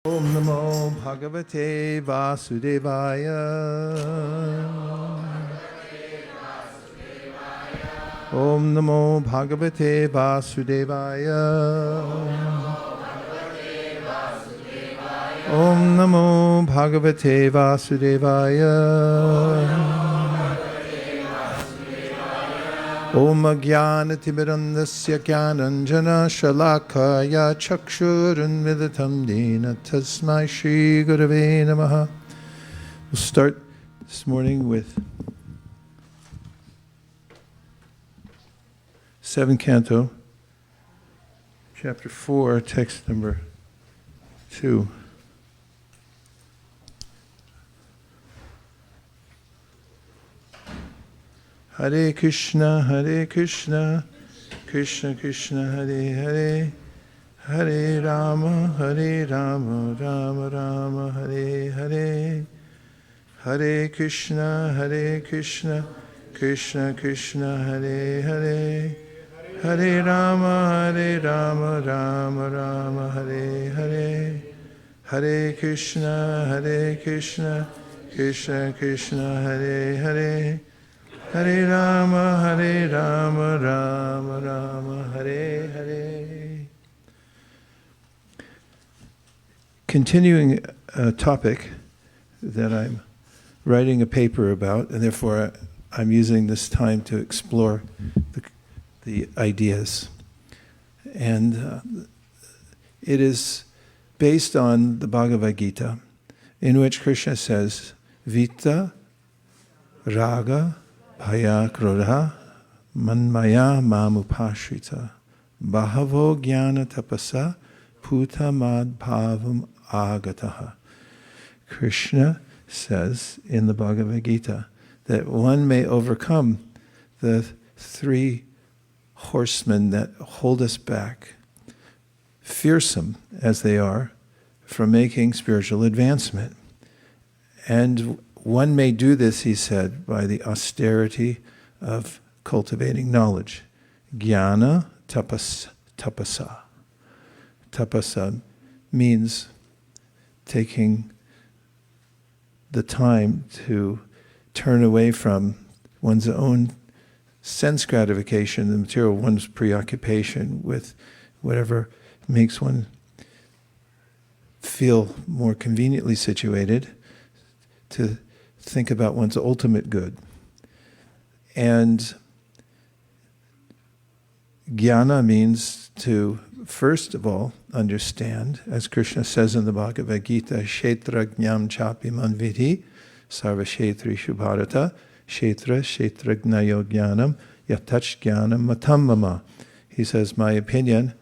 Om Namo Bhagavate Vasudevaya. Om Namo Bhagavate Vasudevaya. Om Namo Bhagavate Vasudevaya. Om Jnanatimidandasya Jnananjana Shalakaya Chakshurunmilitam Dena Tasmai Shri Gurave Namaha. We'll start this morning with 7th Canto, Chapter 4, text number 2. Hare Krishna, Krishna Krishna, Hare Hare, Hare Rama, Rama Rama, Hare Hare, Hare Krishna, Krishna Krishna, Hare Hare, Hare Rama, Rama Rama, Hare Hare, Hare Krishna, Krishna Krishna, Hare Hare, Hare Rama, Rama Rama, Hare Hare. Continuing a topic that I'm writing a paper about, and therefore I'm using this time to explore the ideas. And it is based on the Bhagavad Gita, in which Krishna says, Vita, Raga, Bhaya Krodha Manmaya Mamupashrita Bahavo Jnana Tapasa Puta Mad Bhavam Agataha. Krishna says in the Bhagavad Gita that one may overcome the 3 horsemen that hold us back, fearsome as they are, from making spiritual advancement. And one may do this, he said, by the austerity of cultivating knowledge. Jnana tapasa. Tapasa means taking the time to turn away from one's own sense gratification, the material, one's preoccupation with whatever makes one feel more conveniently situated, to think about one's ultimate good. And jnana means to, first of all, understand, as Krishna says in the Bhagavad Gita, Kshetrajñam chapi manvidhi sarvashetrishu bharata kshetrajnayo jnanam yatach jnanam matam mama. He says, my opinion,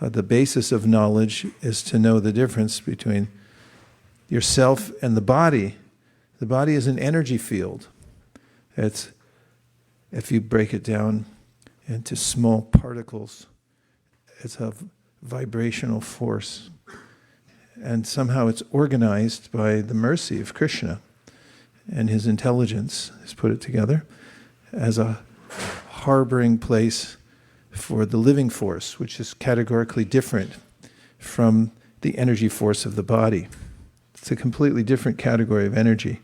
the basis of knowledge is to know the difference between yourself and the body. The body is an energy field. It's, if you break it down into small particles, it's a vibrational force. And somehow it's organized by the mercy of Krishna, and his intelligence has put it together as a harboring place for the living force, which is categorically different from the energy force of the body. It's a completely different category of energy.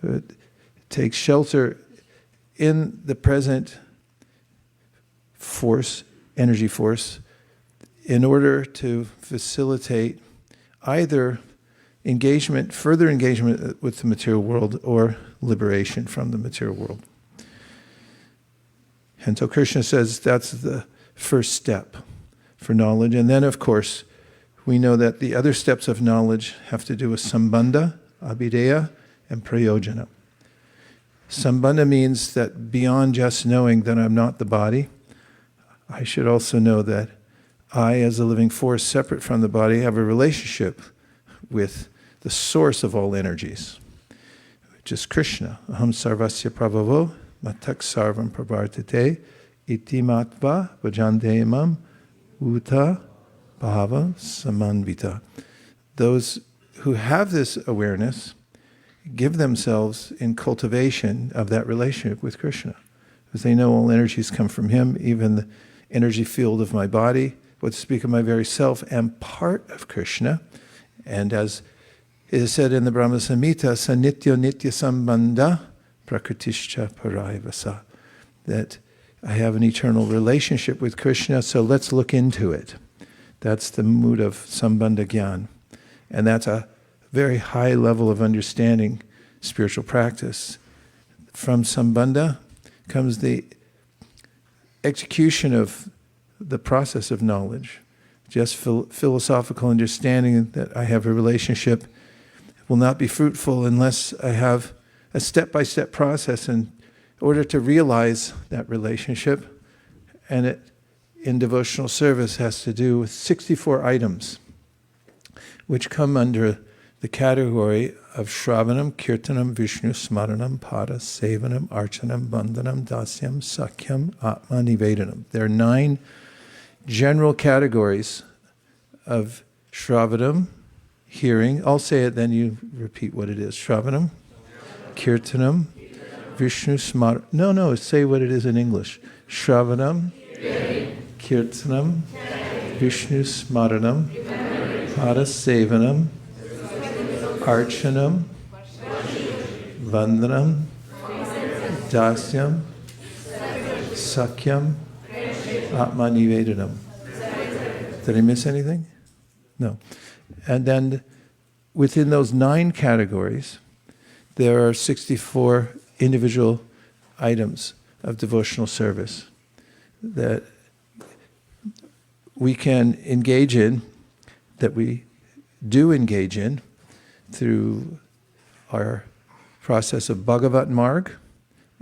It takes shelter in the present force, energy force, in order to facilitate either engagement, further engagement with the material world, or liberation from the material world. And so Krishna says that's the first step for knowledge. And then, of course, we know that the other steps of knowledge have to do with sambandha, abhideya, and prayojana. Sambandha means that beyond just knowing that I'm not the body, I should also know that I, as a living force separate from the body, have a relationship with the source of all energies, which is Krishna. Aham sarvasya prabhavo matak sarvam pravartate iti matva vajandemam uta bhava samanvita. Those who have this awareness give themselves in cultivation of that relationship with Krishna, because they know all energies come from him, even the energy field of my body, what to speak of my very self, am part of Krishna, And as it is said in the Brahma Samhita, sanityo nitya sambandha prakritischa paraivasa, that I have an eternal relationship with Krishna, so let's look into it. That's the mood of sambandha gyan. And that's a very high level of understanding spiritual practice. From sambandha comes the execution of the process of knowledge. Just philosophical understanding that I have a relationship will not be fruitful unless I have a step-by-step process in order to realize that relationship. And it, in devotional service, has to do with 64 items, which come under the category of Shravanam, Kirtanam, Vishnu, Smaranam, Pada, Sevanam, Archanam, Bandhanam, Dasyam, Sakyam, Atma, Nivedanam. There are 9 general categories of Shravanam, hearing. I'll say it, then you repeat what it is. Shravanam, Kirtanam, Vishnu, Smaranam. No, say what it is in English. Shravanam, Kirtanam, Vishnu, Smaranam, Pada, Sevanam, Archanam, Vandhanam, Dasyam, Sakyam, Atma Nivedanam. Did I miss anything? No. And then within those 9 categories, there are 64 individual items of devotional service that we can engage in, that we do engage in, through our process of Bhāgavatam marg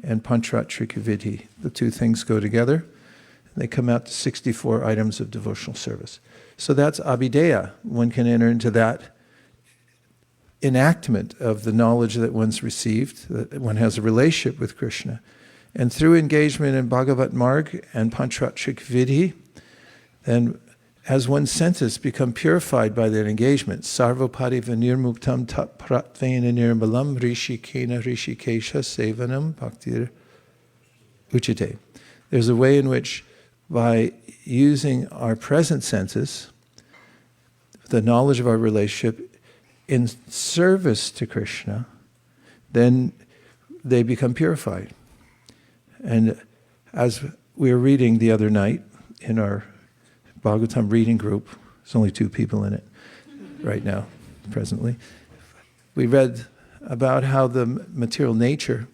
and Pancharatrika Vidhi. The 2 things go together. They come out to 64 items of devotional service. So that's abhideya. One can enter into that enactment of the knowledge that one's received, that one has a relationship with Krishna. And through engagement in Bhāgavatam marg and Pancharatrika Vidhi, then as one's senses become purified by that engagement, sarvapari vinirmuktam tat pratvena nirmalam rishikena rishikesha sevanam bhaktir uchite. There's a way in which, by using our present senses, the knowledge of our relationship in service to Krishna, then they become purified. And as we were reading the other night in our Bhāgavatam reading group, there's only 2 people in it right now, presently. We read about how the material nature,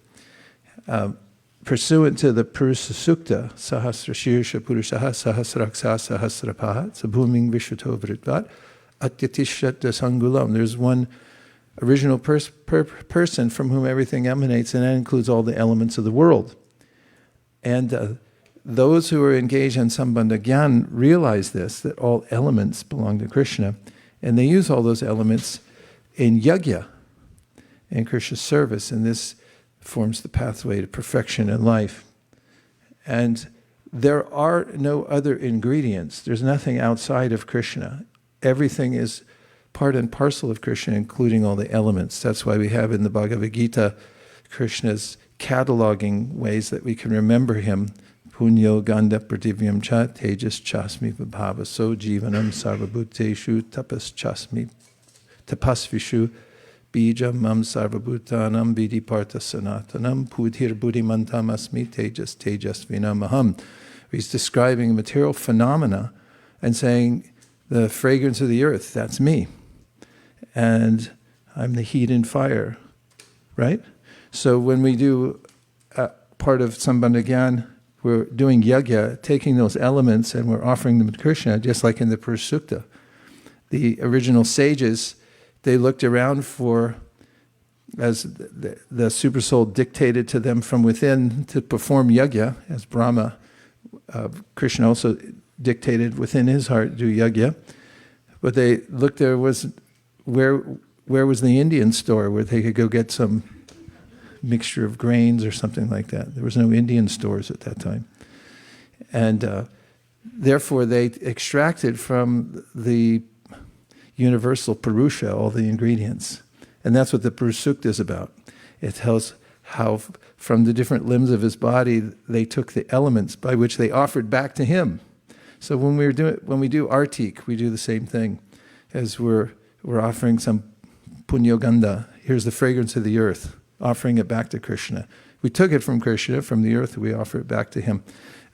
pursuant to the Purusa Sukta, Sahasra Shirsha Purushaha Sahasraksa Sahasrapaha, Sabhuming Vishwato Vritvat, Atyatishat Dasangulam. There's one original person from whom everything emanates, and that includes all the elements of the world. And those who are engaged in Sambandha Gyan realize this, that all elements belong to Krishna, and they use all those elements in yajna, in Krishna's service, and this forms the pathway to perfection in life. And there are no other ingredients. There's nothing outside of Krishna. Everything is part and parcel of Krishna, including all the elements. That's why we have in the Bhagavad Gita Krishna's cataloging ways that we can remember him. Punyo gandha prativyam cha tejas chasmi vibhava so jivanam sarvabhuteshu tapas chasmi tapasvishu bijam mam sarvabhutanam vidiparta sanatanam pudhir buddhimantam asmi tejas tejasvinamaham. He's describing a material phenomena and saying the fragrance of the earth, that's me. And I'm the heat and fire, right? So when we do part of Sambandha Gyan, we're doing yajna, taking those elements and we're offering them to Krishna, just like in the Purusa Sukta. The original sages, they looked around for, as the Supersoul dictated to them from within to perform yajna, as Brahma, Krishna also dictated within his heart, do yajna. But they looked, there was, where was the Indian store where they could go get some mixture of grains or something like that. There was no Indian stores at that time. And therefore they extracted from the universal Purusha all the ingredients. And that's what the Purusa Sukta is about. It tells how from the different limbs of his body they took the elements by which they offered back to him. So when we do artik, we do the same thing. As we're we're offering some punyoganda. Here's the fragrance of the earth, offering it back to Krishna. We took it from Krishna, from the earth, we offer it back to him.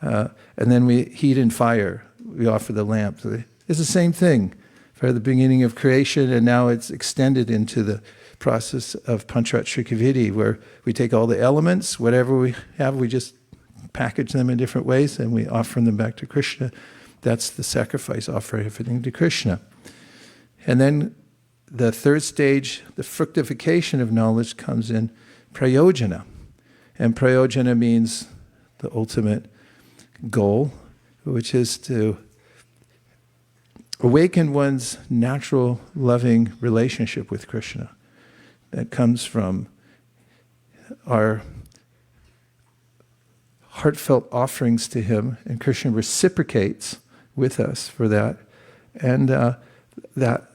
And then we heat and fire, we offer the lamp. It's the same thing for the beginning of creation, and now it's extended into the process of Pancharat Shrikaviti, where we take all the elements, whatever we have, we just package them in different ways, and we offer them back to Krishna. That's the sacrifice, offer everything to Krishna. And then the third stage, the fructification of knowledge, comes in prayojana. And prayojana means the ultimate goal, which is to awaken one's natural loving relationship with Krishna. That comes from our heartfelt offerings to him, and Krishna reciprocates with us for that. And that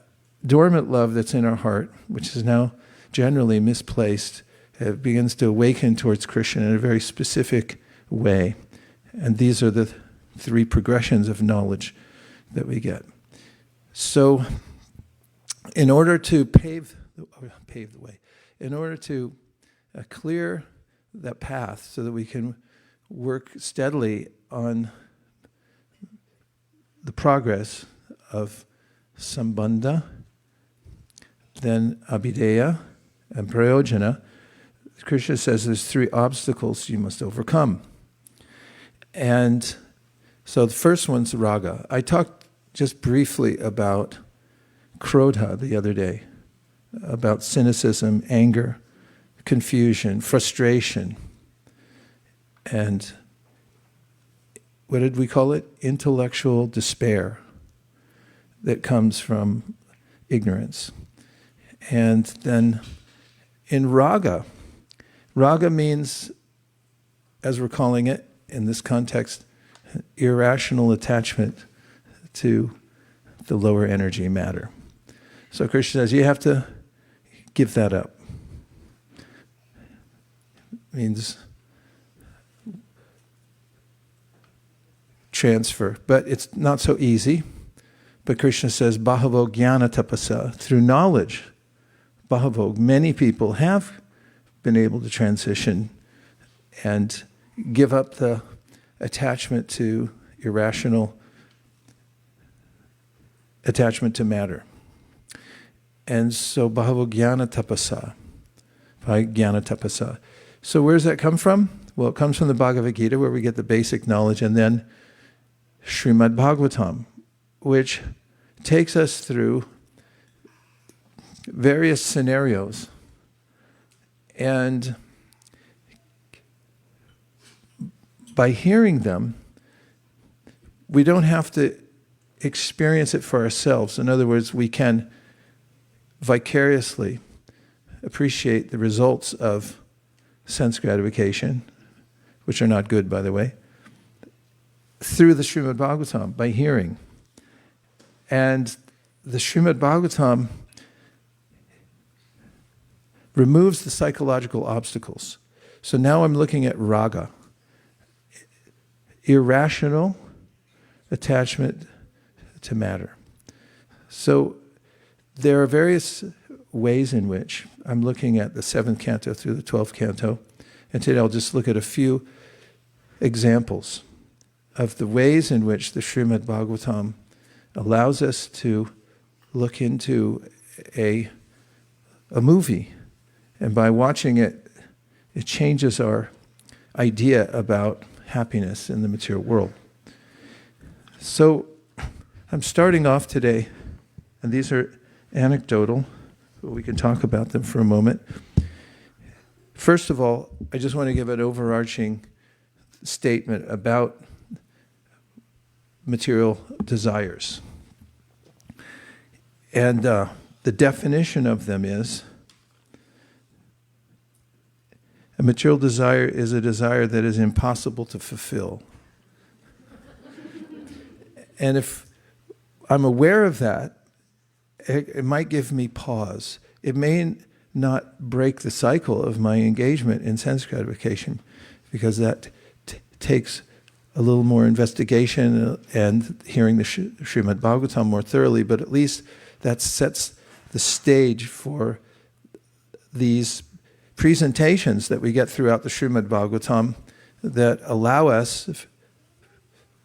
dormant love that's in our heart, which is now generally misplaced, begins to awaken towards Krishna in a very specific way. And these are the three progressions of knowledge that we get. So, in order to pave the way, in order to clear that path so that we can work steadily on the progress of sambandha, then abhideya, and prayojana, Krishna says there's three obstacles you must overcome. And so the first one's raga. I talked just briefly about krodha the other day, about cynicism, anger, confusion, frustration, and what did we call it? Intellectual despair that comes from ignorance. And then in raga means, as we're calling it in this context, irrational attachment to the lower energy matter. So Krishna says you have to give that up. It means transfer, but it's not so easy. But Krishna says, Bhāgavo jnana tapasa, through knowledge, Bhāgavo, many people have been able to transition and give up the attachment to irrational attachment to matter. And so Bhāgavo jnana tapasa, by jnana tapasa. So where does that come from? Well, it comes from the Bhagavad Gita, where we get the basic knowledge, and then Srimad Bhāgavatam, which takes us through various scenarios. And by hearing them, we don't have to experience it for ourselves. In other words, we can vicariously appreciate the results of sense gratification, which are not good, by the way, through the Srimad Bhāgavatam, by hearing. And the Srimad Bhāgavatam removes the psychological obstacles. So now I'm looking at raga, irrational attachment to matter. So there are various ways in which I'm looking at the 7th canto through the 12th canto, and today I'll just look at a few examples of the ways in which the Srimad Bhāgavatam allows us to look into a movie. And by watching it, it changes our idea about happiness in the material world. So I'm starting off today, and these are anecdotal, but we can talk about them for a moment. First of all, I just want to give an overarching statement about material desires. And the definition of them is, a material desire is a desire that is impossible to fulfill. And if I'm aware of that, it might give me pause. It may not break the cycle of my engagement in sense gratification, because that takes a little more investigation and hearing the Srimad Bhāgavatam more thoroughly, but at least that sets the stage for these presentations that we get throughout the Srimad Bhāgavatam that allow us,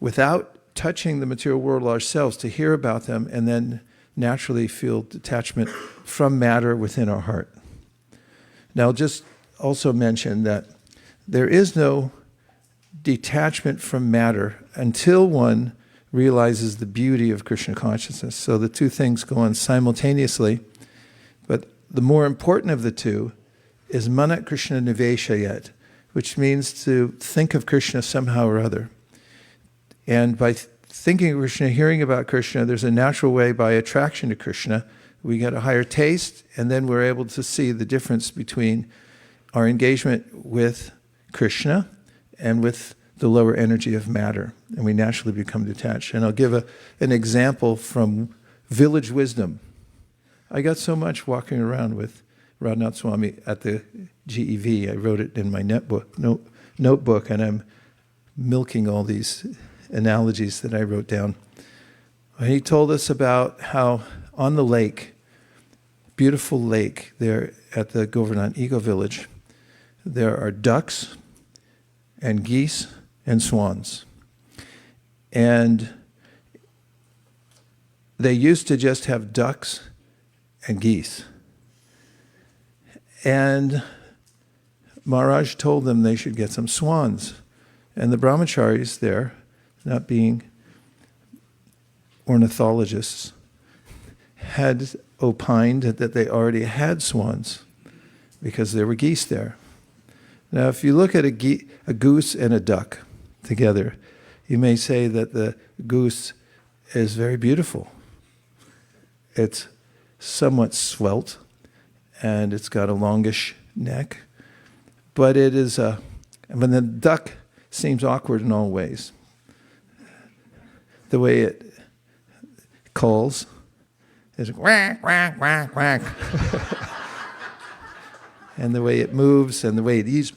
without touching the material world ourselves, to hear about them and then naturally feel detachment from matter within our heart. Now, I'll just also mention that there is no detachment from matter until one realizes the beauty of Krishna consciousness. So the two things go on simultaneously, but the more important of the two is manat Krishna niveshayat, which means to think of Krishna somehow or other. And by thinking of Krishna, hearing about Krishna, there's a natural way by attraction to Krishna. We get a higher taste, and then we're able to see the difference between our engagement with Krishna and with the lower energy of matter, and we naturally become detached. And I'll give an example from village wisdom. I got so much walking around with Radhanath Swami at the GEV. I wrote it in my notebook, and I'm milking all these analogies that I wrote down. And he told us about how on the lake, beautiful lake there at the Govardhan Eco Village, there are ducks and geese and swans. And they used to just have ducks and geese. And Maharaj told them they should get some swans. And the brahmacharis there, not being ornithologists, had opined that they already had swans because there were geese there. Now, if you look at a goose and a duck together, you may say that the goose is very beautiful. It's somewhat svelte, and it's got a longish neck, but it is when the duck seems awkward in all ways. The way it calls is quack, quack, quack, quack. And the way it moves and the way it eats,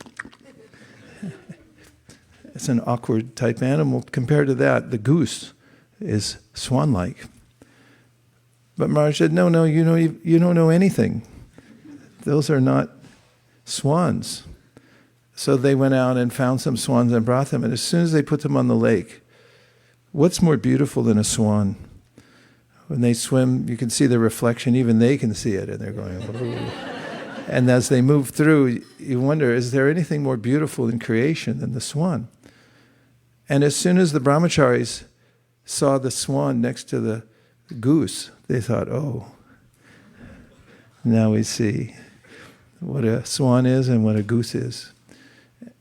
it's an awkward type animal. Compared to that, the goose is swan-like. But Maharaj said, no, you don't know anything. Those are not swans. So they went out and found some swans and brought them. And as soon as they put them on the lake, what's more beautiful than a swan? When they swim, you can see the reflection. Even they can see it, and they're going, ooh. And as they move through, you wonder, is there anything more beautiful in creation than the swan? And as soon as the brahmacharis saw the swan next to the goose, they thought, oh, now we see what a swan is and what a goose is.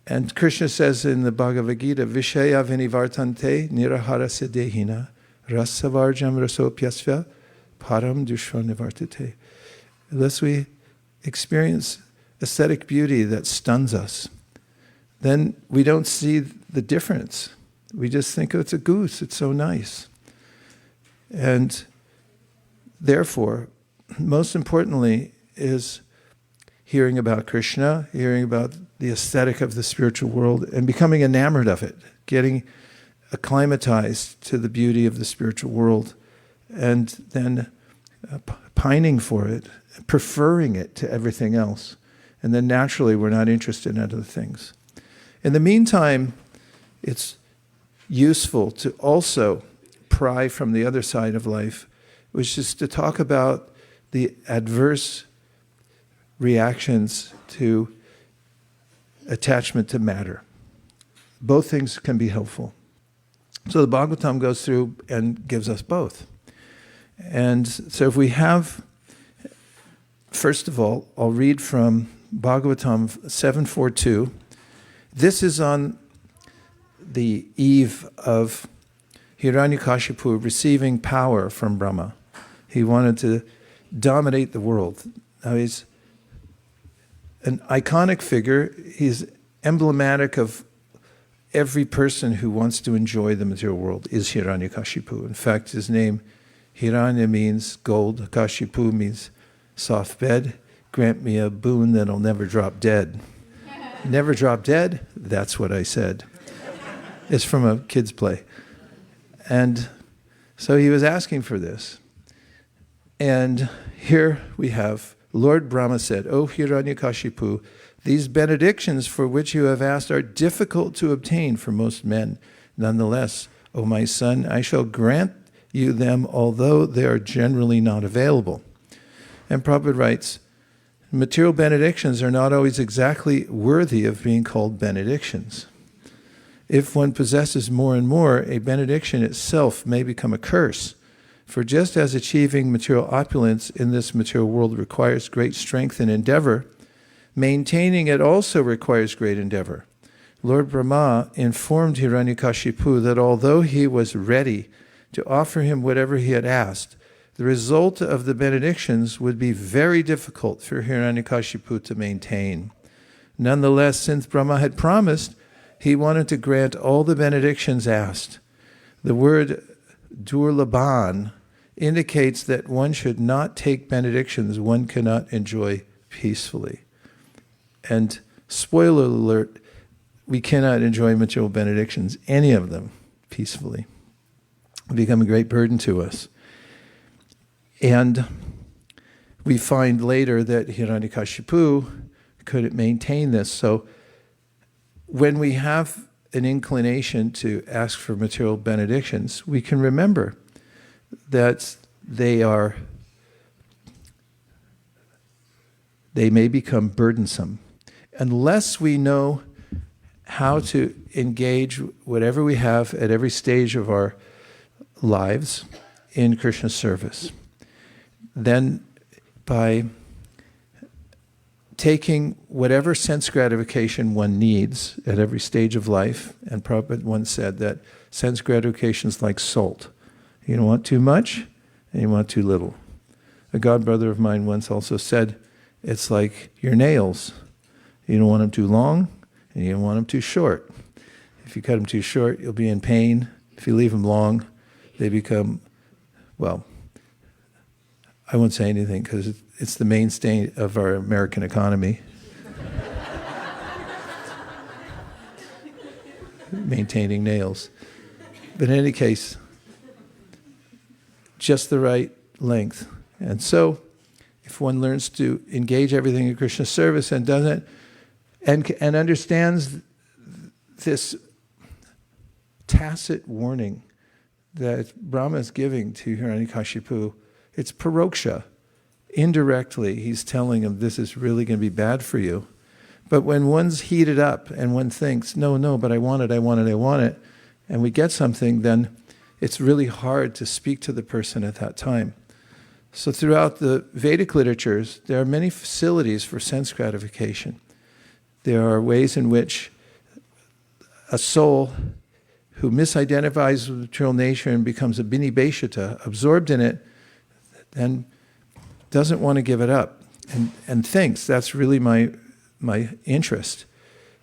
And Krishna says in the Bhagavad Gita, Vishaya vinivartante nirahara siddhehina rasavarjam rasopyasva param dushva nivartate. Unless we experience aesthetic beauty that stuns us, then we don't see the difference. We just think, oh, it's a goose, it's so nice. And therefore, most importantly is hearing about Krishna, hearing about the aesthetic of the spiritual world, and becoming enamored of it, getting acclimatized to the beauty of the spiritual world, and then pining for it, preferring it to everything else. And then naturally we're not interested in other things. In the meantime, it's useful to also pry from the other side of life, which is to talk about the adverse reactions to attachment to matter. Both things can be helpful. So the Bhāgavatam goes through and gives us both. And so if we have, first of all, I'll read from Bhāgavatam 7.4.2. This is on the eve of Hiranyakashipu receiving power from Brahma. He wanted to dominate the world. Now he's an iconic figure. He's emblematic of every person who wants to enjoy the material world is Hiranyakashipu. In fact, his name, Hiranya, means gold. Kashipu means soft bed. Grant me a boon that'll never drop dead. Never drop dead? That's what I said. It's from a kid's play. And so he was asking for this. And here we have, Lord Brahma said, O Hiranyakashipu, these benedictions for which you have asked are difficult to obtain for most men. Nonetheless, O my son, I shall grant you them, although they are generally not available. And Prabhupada writes, material benedictions are not always exactly worthy of being called benedictions. If one possesses more and more, a benediction itself may become a curse. For just as achieving material opulence in this material world requires great strength and endeavor, maintaining it also requires great endeavor. Lord Brahma informed Hiranyakashipu that although he was ready to offer him whatever he had asked, the result of the benedictions would be very difficult for Hiranyakashipu to maintain. Nonetheless, since Brahma had promised, he wanted to grant all the benedictions asked. The word durlabhan indicates that one should not take benedictions one cannot enjoy peacefully. And spoiler alert, we cannot enjoy material benedictions, any of them, peacefully. They become a great burden to us. And we find later that Hiranyakashipu couldn't maintain this. So when we have an inclination to ask for material benedictions, we can remember that they may become burdensome. Unless we know how to engage whatever we have at every stage of our lives in Krishna's service, then by taking whatever sense gratification one needs at every stage of life, and Prabhupada once said that sense gratification is like salt. You don't want too much, and you want too little. A godbrother of mine once also said, it's like your nails. You don't want them too long, and you don't want them too short. If you cut them too short, you'll be in pain. If you leave them long, they become, well, I won't say anything because it's the mainstay of our American economy. Maintaining nails. But in any case, just the right length. And so, if one learns to engage everything in Krishna's service and doesn't, and understands this tacit warning that Brahma is giving to Hiranyakashipu, it's paroksha. Indirectly, he's telling him this is really going to be bad for you. But when one's heated up and one thinks, no, but I want it, and we get something, then it's really hard to speak to the person at that time. So throughout the Vedic literatures, there are many facilities for sense gratification. There are ways in which a soul who misidentifies with material nature and becomes a binibheshita, absorbed in it, and doesn't want to give it up, and thinks that's really my interest.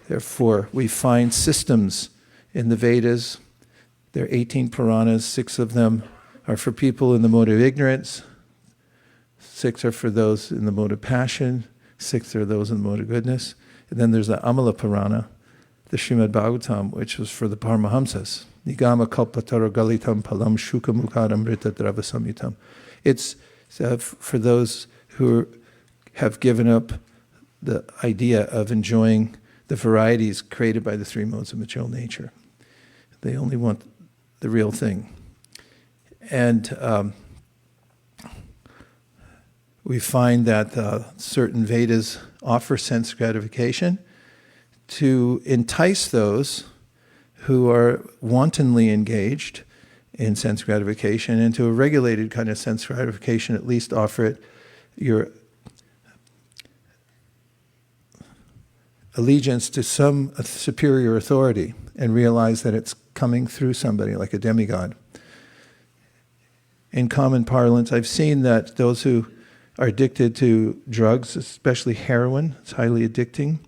Therefore, we find systems in the Vedas. There are 18 Puranas, 6 of them are for people in the mode of ignorance, 6 are for those in the mode of passion, 6 are those in the mode of goodness. And then there's the Amala Purana, the Srimad Bhāgavatam, which was for the Paramahamsas. Nigama kalpatara galitam palam shuka mukadamrita drava samyutam. It's for those who have given up the idea of enjoying the varieties created by the 3 modes of material nature. They only want the real thing. And we find that certain Vedas offer sense gratification to entice those who are wantonly engaged in sense gratification, and to a regulated kind of sense gratification, at least offer it your allegiance to some superior authority and realize that it's coming through somebody like a demigod. In common parlance, I've seen that those who are addicted to drugs, especially heroin, it's highly addicting.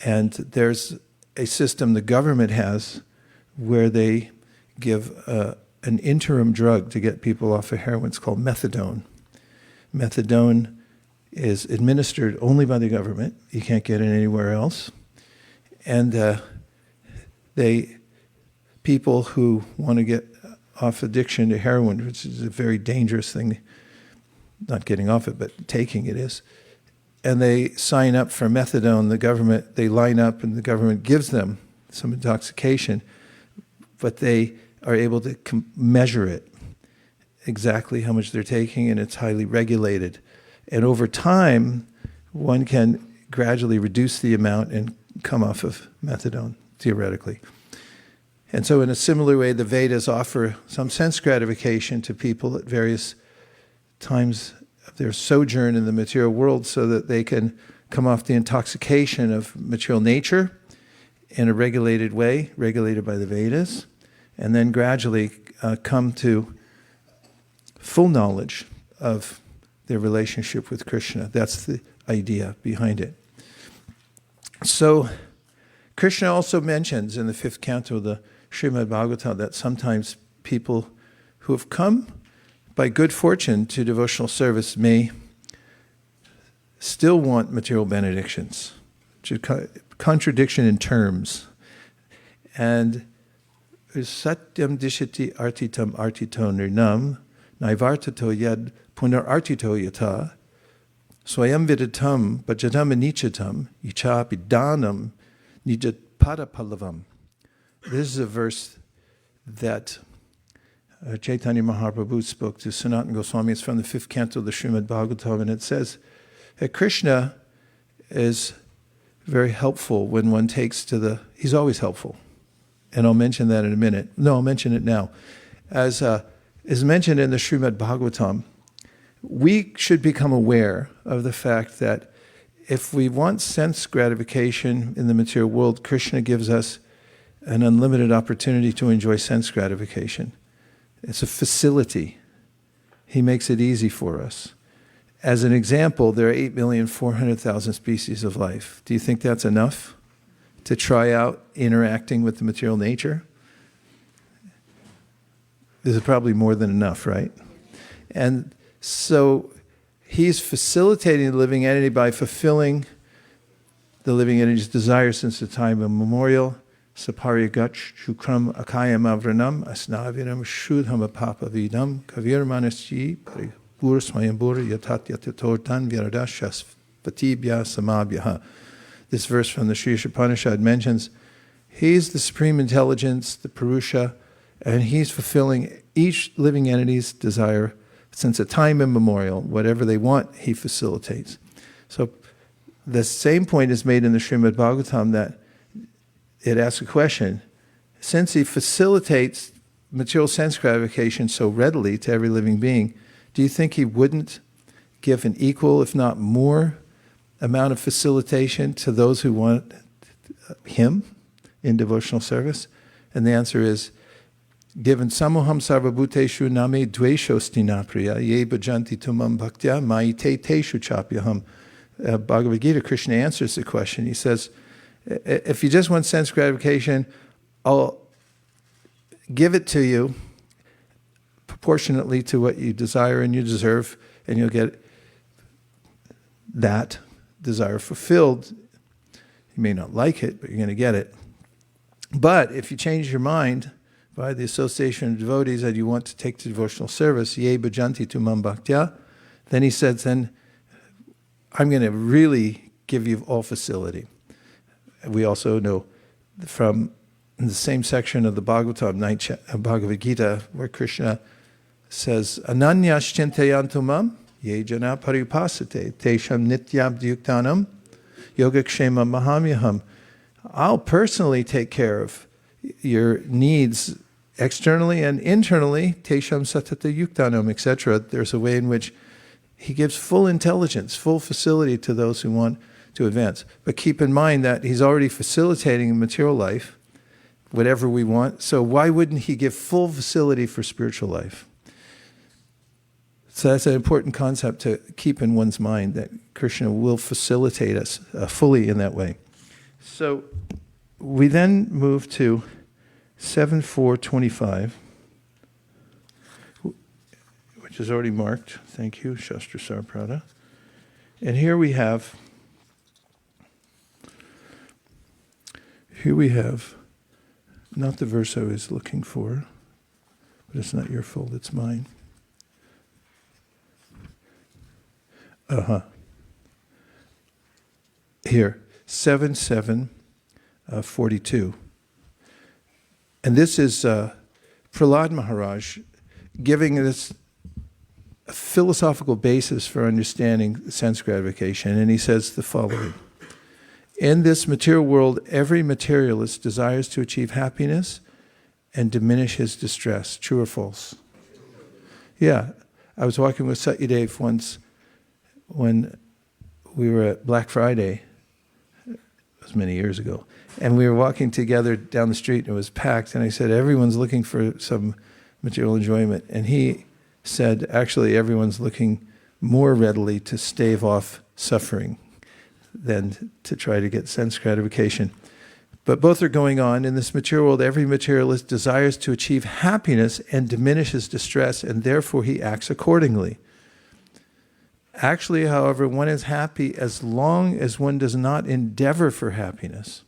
And there's a system the government has where they give an interim drug to get people off of heroin. It's called methadone. Methadone is administered only by the government. You can't get it anywhere else. And people who want to get off addiction to heroin, which is a very dangerous thing, not getting off it, but taking it is. And they sign up for methadone, they line up and the government gives them some intoxication, but they are able to measure it, exactly how much they're taking, and it's highly regulated. And over time, one can gradually reduce the amount and come off of methadone, theoretically. And so in a similar way, the Vedas offer some sense gratification to people at various times of their sojourn in the material world so that they can come off the intoxication of material nature in a regulated way, regulated by the Vedas, and then gradually come to full knowledge of their relationship with Krishna. That's the idea behind it. So Krishna also mentions in the 5th canto of the Srimad Bhāgavatam that sometimes people who have come by good fortune to devotional service may still want material benedictions, which is a contradiction in terms. And satyam dishati artitam artito nirnam naivartato yad punar artito yata swayam vidatam bhajatam anichatam ichapi danam nijat padapallavam. This is a verse that Chaitanya Mahaprabhu spoke to Sanatana Goswami. It's from the 5th canto of the Srimad Bhāgavatam, and it says that Krishna is very helpful when one takes to he's always helpful. And I'll mention that in a minute. No, I'll mention it now. As is mentioned in the Srimad Bhāgavatam, we should become aware of the fact that if we want sense gratification in the material world, Krishna gives us an unlimited opportunity to enjoy sense gratification. It's a facility. He makes it easy for us. As an example, there are 8,400,000 species of life. Do you think that's enough to try out interacting with the material nature? This is probably more than enough, right? And so he's facilitating the living entity by fulfilling the living entity's desire since the time immemorial. Sapariyagach shukram akayam avranam asnavinam shudham apapa vidam kavirmanasji paribur swayambur yatat yatatortan vyaradashas vatibhya samabhyaha. This verse from the Sri Upanishad mentions he's the supreme intelligence, the Purusha, and he's fulfilling each living entity's desire since a time immemorial. Whatever they want, he facilitates. So the same point is made in the Srimad Bhāgavatam that it asks a question. Since he facilitates material sense gratification so readily to every living being, do you think he wouldn't give an equal, if not more, amount of facilitation to those who want him in devotional service? And the answer is, given samoham sarvabhuteshu name dveshosti napriya ye bhajanti tumam bhaktya maite teshu chapyaham. Bhagavad Gita, Krishna answers the question. He says, if you just want sense gratification, I'll give it to you proportionately to what you desire and you deserve, and you'll get that desire fulfilled. You may not like it, but you're going to get it. But if you change your mind by the association of devotees that you want to take to devotional service, ye bhajanti tumam bhaktya, then he says, then I'm going to really give you all facility. We also know from the same section of the Bhagavatam, Bhagavad Gita, where Krishna says, Ananyas chintayantumam ye jana paripasate teṣām nityabdhyuktanam yogakshema mahamyaham. I'll personally take care of your needs externally and internally, teṣām satata yuktanam, etc. There's a way in which he gives full intelligence, full facility to those who want to advance. But keep in mind that he's already facilitating material life, whatever we want. So why wouldn't he give full facility for spiritual life? So that's an important concept to keep in one's mind, that Krishna will facilitate us fully in that way. So we then move to 7.4.25, which is already marked. Thank you, Shastra Sarprada. And here we have not the verse I was looking for, but it's not your fault, it's mine. Here, 7:42. And this is Prahlad Maharaj giving this a philosophical basis for understanding sense gratification. And he says the following. In this material world, every materialist desires to achieve happiness and diminish his distress. True or false? Yeah. I was walking with Satyadev once when we were at Black Friday. It was many years ago. And we were walking together down the street and it was packed. And I said, everyone's looking for some material enjoyment. And he said, actually, everyone's looking more readily to stave off suffering than to try to get sense gratification. But both are going on. In this material world, every materialist desires to achieve happiness and diminishes distress, and therefore he acts accordingly. Actually, however, one is happy as long as one does not endeavor for happiness.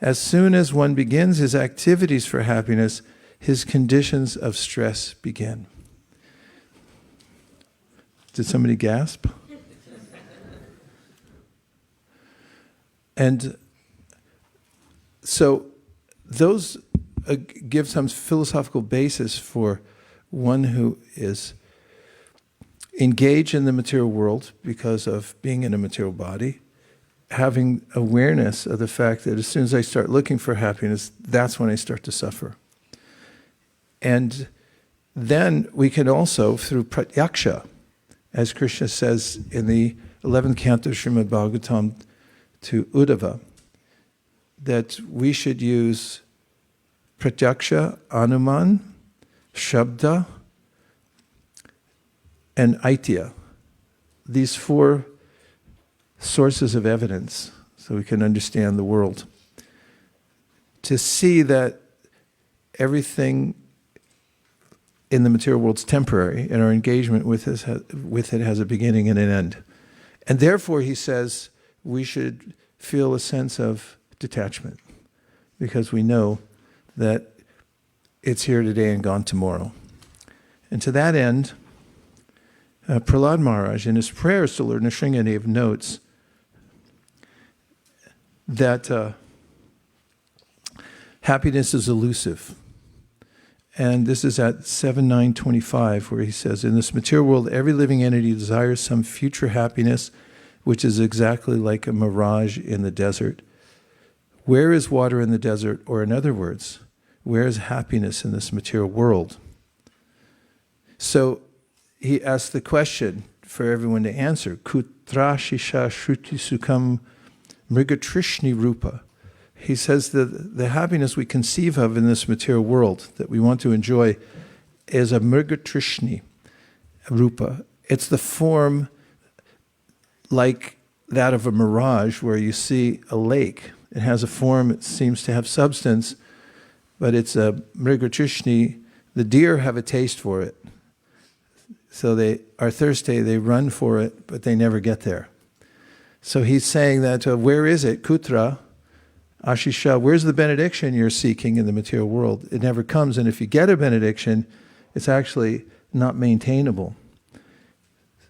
As soon as one begins his activities for happiness, his conditions of stress begin. Did somebody gasp? And so those give some philosophical basis for one who is engaged in the material world because of being in a material body, having awareness of the fact that as soon as I start looking for happiness, that's when I start to suffer. And then we can also, through pratyaksha, as Krishna says in the 11th canto of Srimad Bhāgavatam to Uddhava, that we should use pratyaksha, anuman, shabda, and aitya. These four sources of evidence so we can understand the world. To see that everything in the material world is temporary and our engagement with it has a beginning and an end. And therefore, he says, we should feel a sense of detachment because we know that it's here today and gone tomorrow. And to that end, Prahlad Maharaj, in his prayers to Lord Nrsingadev, notes that happiness is elusive. And this is at 7:925, where he says, in this material world, every living entity desires some future happiness, which is exactly like a mirage in the desert. Where is water in the desert? Or in other words, where is happiness in this material world? So he asked the question for everyone to answer. Kutra shisha shruti sukham mrigatrishni rupa. He says that the happiness we conceive of in this material world that we want to enjoy is a mrigatrishni rupa. It's the form like that of a mirage where you see a lake. It has a form, it seems to have substance, but it's a mrigatrishni. The deer have a taste for it. So they are thirsty, they run for it, but they never get there. So he's saying that, where is it? Kutra, Ashisha, where's the benediction you're seeking in the material world? It never comes, and if you get a benediction, it's actually not maintainable.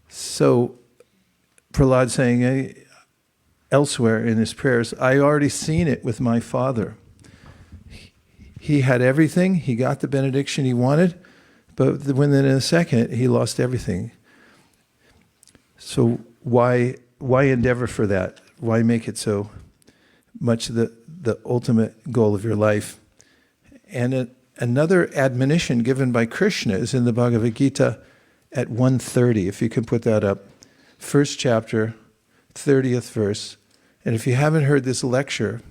So Prahlad saying elsewhere in his prayers, I already seen it with my father. He had everything, he got the benediction he wanted, but within a second, he lost everything. So why endeavor for that? Why make it so much the ultimate goal of your life? And another admonition given by Krishna is in the Bhagavad Gita at 130, if you can put that up. First chapter, 30th verse. And if you haven't heard this lecture,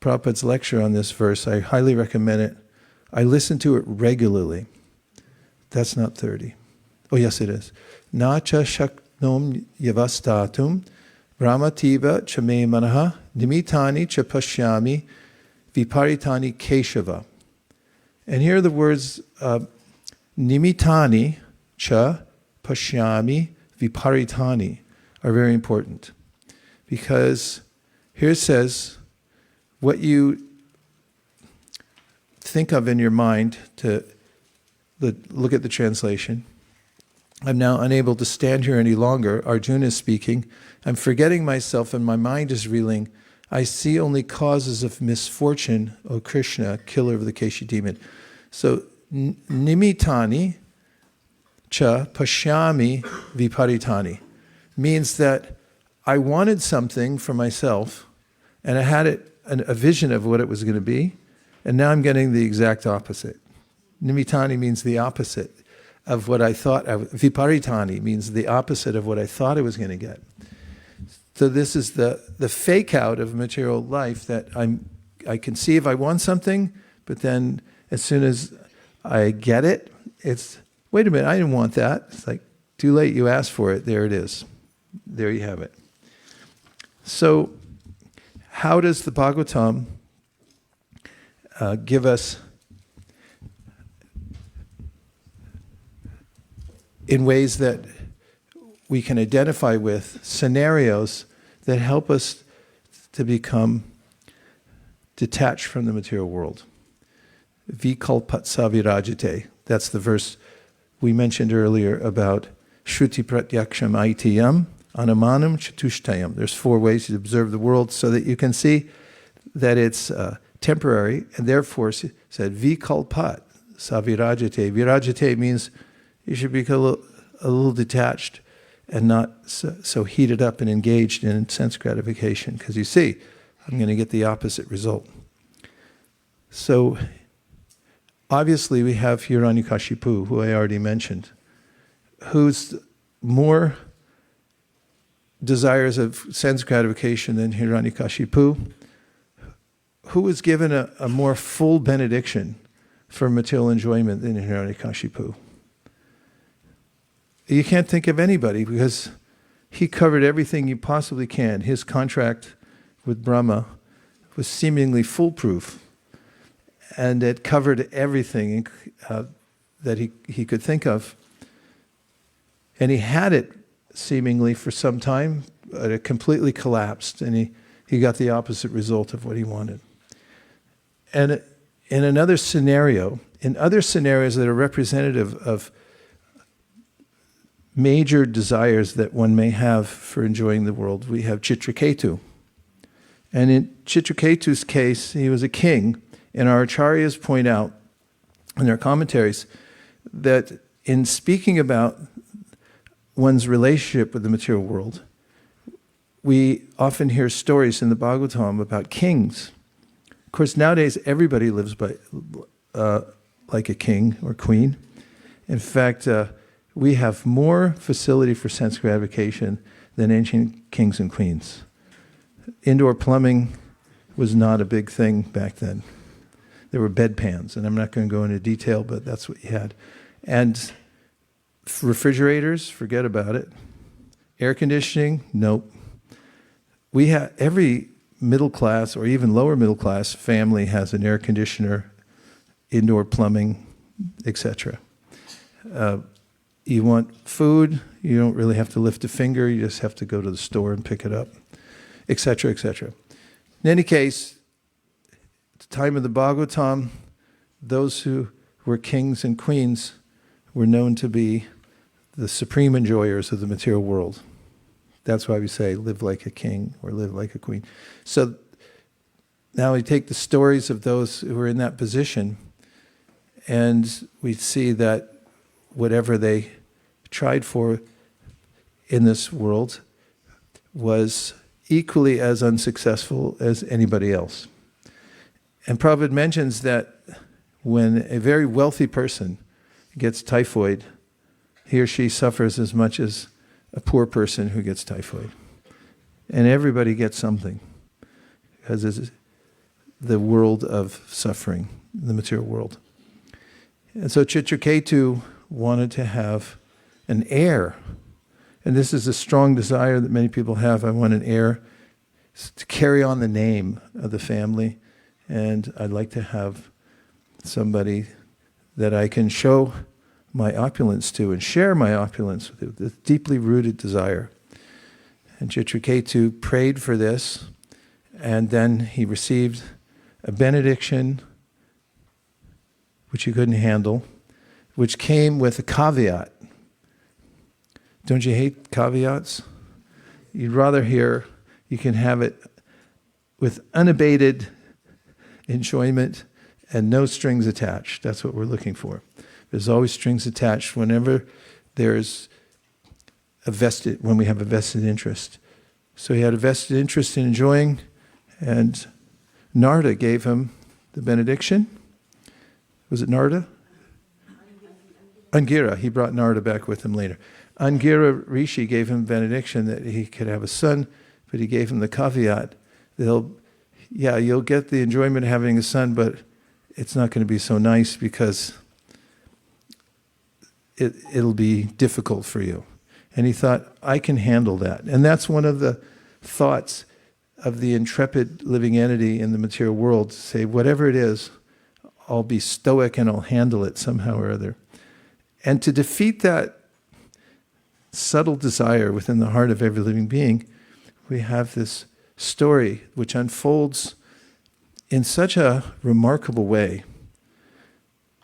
Prabhupada's lecture on this verse, I highly recommend it. I listen to it regularly. That's not 30. Oh, yes, it is. Na cha shaknom yavastatum brahmativa cha me manaha nimitani cha pashyami viparitani keshava. And here are the words nimitani cha pashyami viparitani are very important. Because here it says, what you think of in your mind to look at the translation. I'm now unable to stand here any longer. Arjuna is speaking. I'm forgetting myself and my mind is reeling. I see only causes of misfortune, O Krishna, killer of the Keshi demon. So, nimitani cha pashyami viparitani means that I wanted something for myself and I had a vision of what it was going to be, and now I'm getting the exact opposite. Nimitani means the opposite of what I thought. Viparitani means the opposite of what I thought I was going to get. So this is the fake out of material life that I conceive I want something, but then as soon as I get it, it's, wait a minute, I didn't want that. It's like, too late, you asked for it, there it is. There you have it. So how does the Bhāgavatam give us, in ways that we can identify with, scenarios that help us to become detached from the material world? Vikalpat savirajate. That's the verse we mentioned earlier about Shruti pratyaksham aitiyam anamanam chatushtayam. There's 4 ways to observe the world so that you can see that it's temporary, and therefore said vikalpat savirajate. Virajate means you should become a little detached and not so heated up and engaged in sense gratification, because you see, I'm going to get the opposite result. So obviously we have Hiranyakashipu, who I already mentioned, who's more desires of sense gratification than Hiranyakashipu, who was given a more full benediction for material enjoyment than Hiranyakashipu. You can't think of anybody because he covered everything you possibly can. His contract with Brahma was seemingly foolproof, and it covered everything that he could think of. And he had it seemingly for some time, but it completely collapsed, and he got the opposite result of what he wanted. And in another scenario, in other scenarios that are representative of major desires that one may have for enjoying the world, we have Chitraketu. And in Chitraketu's case, he was a king, and our acharyas point out in their commentaries that in speaking about one's relationship with the material world, we often hear stories in the Bhāgavatam about kings. Of course, nowadays everybody lives by like a king or queen. In fact, we have more facility for sense gratification than ancient kings and queens. Indoor plumbing was not a big thing back then. There were bedpans, and I'm not going to go into detail, but that's what you had. And refrigerators, forget about it. Air conditioning, nope. We have every middle class or even lower middle class family has an air conditioner, indoor plumbing, etc. You want food, you don't really have to lift a finger, you just have to go to the store and pick it up, etc., etc. In any case, at the time of the Bhāgavatam, those who were kings and queens were known to be the supreme enjoyers of the material world. That's why we say live like a king or live like a queen. So now we take the stories of those who were in that position, and we see that whatever they tried for in this world was equally as unsuccessful as anybody else. And Prabhupada mentions that when a very wealthy person gets typhoid, he or she suffers as much as a poor person who gets typhoid. And everybody gets something, because it's the world of suffering, the material world. And so Chitraketu wanted to have an heir. And this is a strong desire that many people have. I want an heir to carry on the name of the family. And I'd like to have somebody that I can show my opulence to and share my opulence with, this deeply rooted desire. And Chitraketu prayed for this, and then he received a benediction which he couldn't handle, which came with a caveat. Don't you hate caveats? You'd rather hear you can have it with unabated enjoyment and no strings attached. That's what we're looking for. There's always strings attached whenever there's when we have a vested interest. So he had a vested interest in enjoying, and Narada gave him the benediction. Was it Narada? Angira. He brought Narada back with him later. Angira Rishi gave him benediction that he could have a son, but he gave him the caveat that you'll get the enjoyment of having a son, but it's not going to be so nice because it'll be difficult for you. And he thought, I can handle that. And that's one of the thoughts of the intrepid living entity in the material world, to say, whatever it is, I'll be stoic and I'll handle it somehow or other. And to defeat that subtle desire within the heart of every living being, we have this story which unfolds in such a remarkable way.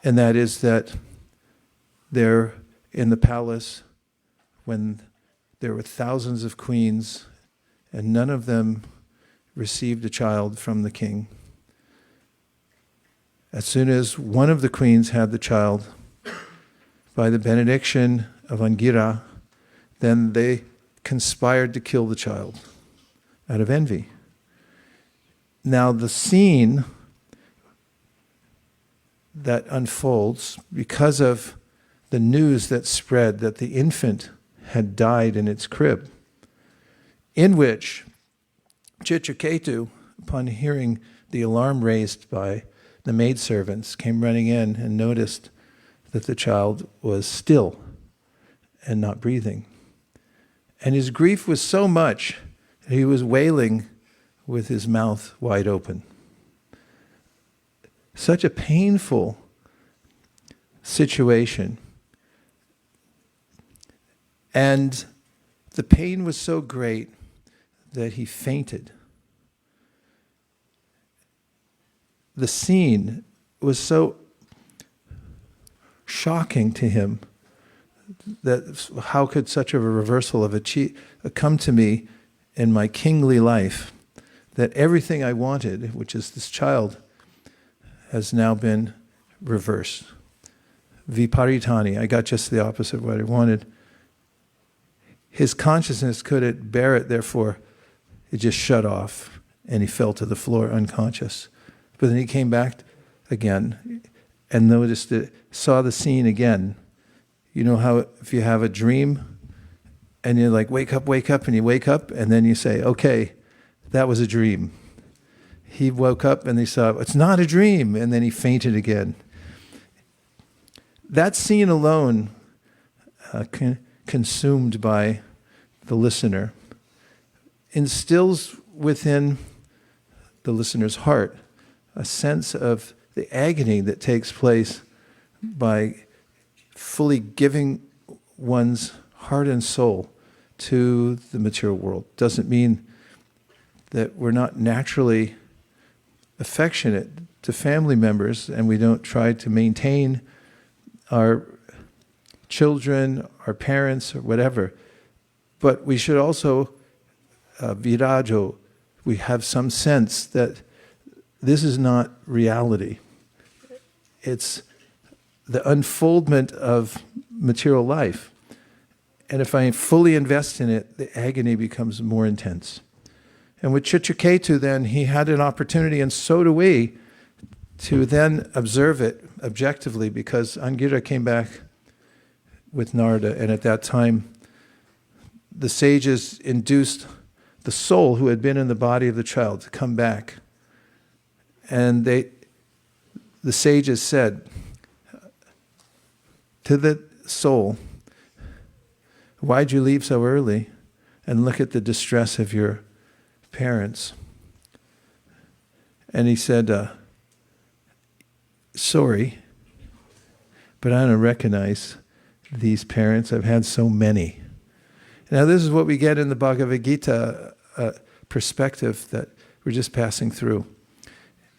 And that is that there in the palace, when there were thousands of queens and none of them received a child from the king, as soon as one of the queens had the child, by the benediction of Angira, then they conspired to kill the child out of envy. Now the scene that unfolds because of the news that spread that the infant had died in its crib, in which Chitraketu, upon hearing the alarm raised by the maidservants, came running in and noticed that the child was still and not breathing. And his grief was so much that he was wailing with his mouth wide open. Such a painful situation. And the pain was so great that he fainted. The scene was so shocking to him that how could such a reversal of come to me in my kingly life, that everything I wanted, which is this child, has now been reversed. Viparitani, I got just the opposite of what I wanted. His consciousness couldn't bear it, therefore it just shut off and he fell to the floor unconscious. But then he came back again and noticed it, saw the scene again. You know how if you have a dream and you're like, wake up, and you wake up and then you say, okay, that was a dream. He woke up and he saw, it's not a dream, and then he fainted again. That scene alone, consumed by the listener, instills within the listener's heart a sense of the agony that takes place by fully giving one's heart and soul to the material world. Doesn't mean that we're not naturally affectionate to family members and we don't try to maintain our children, our parents, or whatever. But we should also, virajo, we have some sense that this is not reality. It's the unfoldment of material life. And if I fully invest in it, the agony becomes more intense. And with Chitraketu then, he had an opportunity, and so do we, to then observe it objectively, because Angira came back with Narada, and at that time, the sages induced the soul who had been in the body of the child to come back. And the sages said to the soul, why'd you leave so early? And look at the distress of your parents. And he said, sorry, but I don't recognize these parents. I've had so many. Now this is what we get in the Bhagavad Gita perspective that we're just passing through.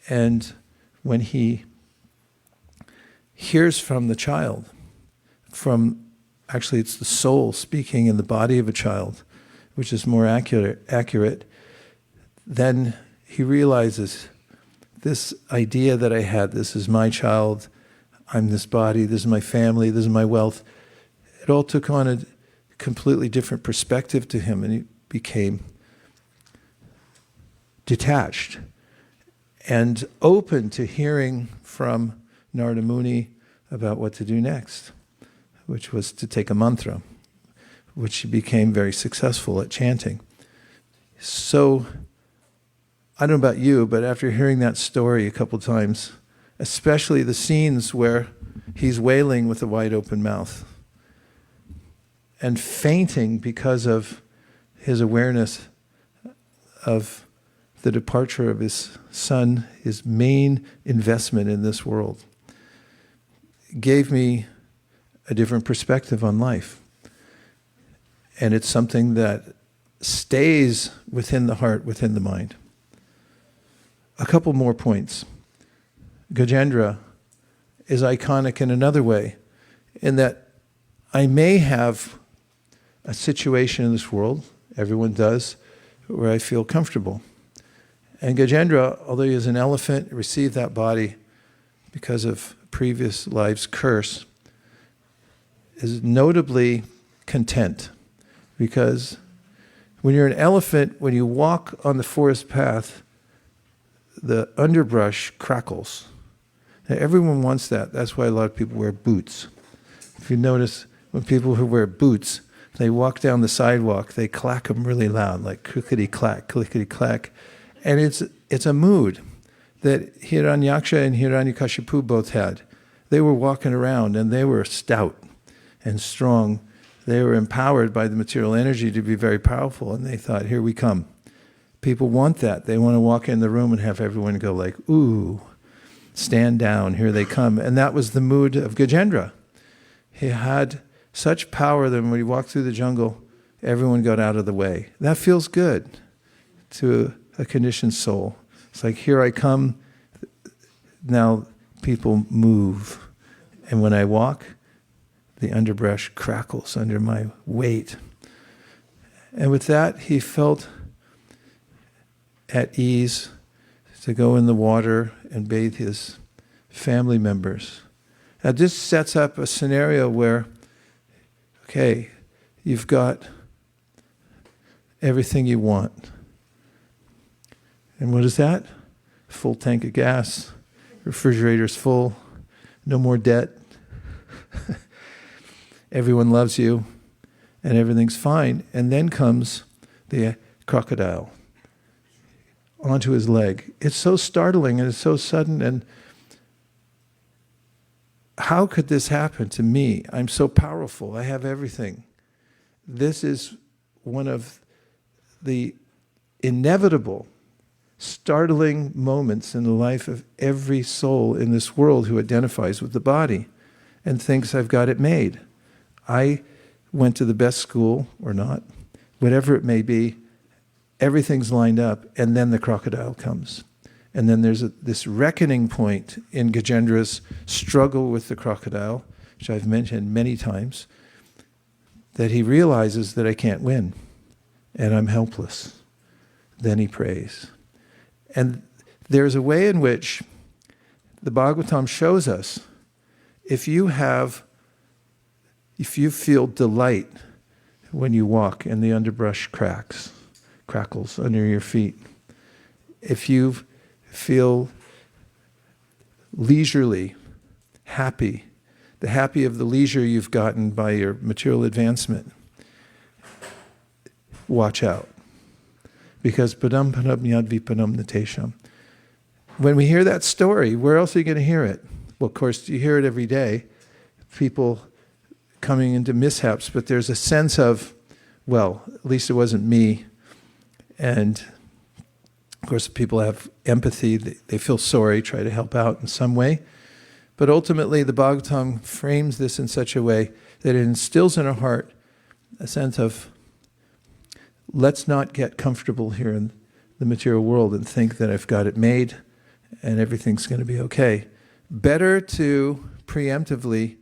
And when he hears from the child, actually it's the soul speaking in the body of a child, which is more accurate, then he realizes this idea that I had, this is my child, I'm this body, this is my family, this is my wealth, it all took on a completely different perspective to him, and he became detached and open to hearing from Narada Muni about what to do next, which was to take a mantra, which he became very successful at chanting. So, I don't know about you, but after hearing that story a couple times, especially the scenes where he's wailing with a wide open mouth and fainting because of his awareness of the departure of his son, his main investment in this world, gave me a different perspective on life. And it's something that stays within the heart, within the mind. A couple more points. Gajendra is iconic in another way, in that I may have a situation in this world, everyone does, where I feel comfortable. And Gajendra, although he is an elephant, received that body because of previous life's curse, is notably content. Because when you're an elephant, when you walk on the forest path, the underbrush crackles. Now, everyone wants that. That's why a lot of people wear boots. If you notice, when people who wear boots, they walk down the sidewalk, they clack them really loud, like clickety-clack, clickety-clack. And it's a mood that Hiranyaksha and Hiranyakashipu both had. They were walking around and they were stout and strong. They were empowered by the material energy to be very powerful, and they thought, here we come. People want that. They want to walk in the room and have everyone go like, ooh, stand down, here they come. And that was the mood of Gajendra. He had such power that when he walked through the jungle, everyone got out of the way. That feels good to a conditioned soul. It's like, here I come, now people move. And when I walk, the underbrush crackles under my weight. And with that, he felt at ease to go in the water and bathe his family members. Now this sets up a scenario where, okay, you've got everything you want. And what is that? Full tank of gas, refrigerator's full, no more debt. Everyone loves you, and everything's fine. And then comes the crocodile onto his leg. It's so startling and it's so sudden. And how could this happen to me? I'm so powerful. I have everything. This is one of the inevitable, startling moments in the life of every soul in this world who identifies with the body and thinks, I've got it made. I went to the best school, or not, whatever it may be, everything's lined up, and then the crocodile comes. And then there's this reckoning point in Gajendra's struggle with the crocodile, which I've mentioned many times, that he realizes that I can't win, and I'm helpless. Then he prays. And there's a way in which the Bhāgavatam shows us, if you feel delight when you walk and the underbrush crackles under your feet, if you feel leisurely, happy, the happy of the leisure you've gotten by your material advancement, watch out. Because Padam Padaṁ vipadam teṣām. When we hear that story, where else are you going to hear it? Well, of course, you hear it every day. People coming into mishaps, but there's a sense of, well, at least it wasn't me. And of course, people have empathy. They feel sorry, try to help out in some way. But ultimately, the Bhāgavatam frames this in such a way that it instills in our heart a sense of, let's not get comfortable here in the material world and think that I've got it made and everything's going to be okay. Better to preemptively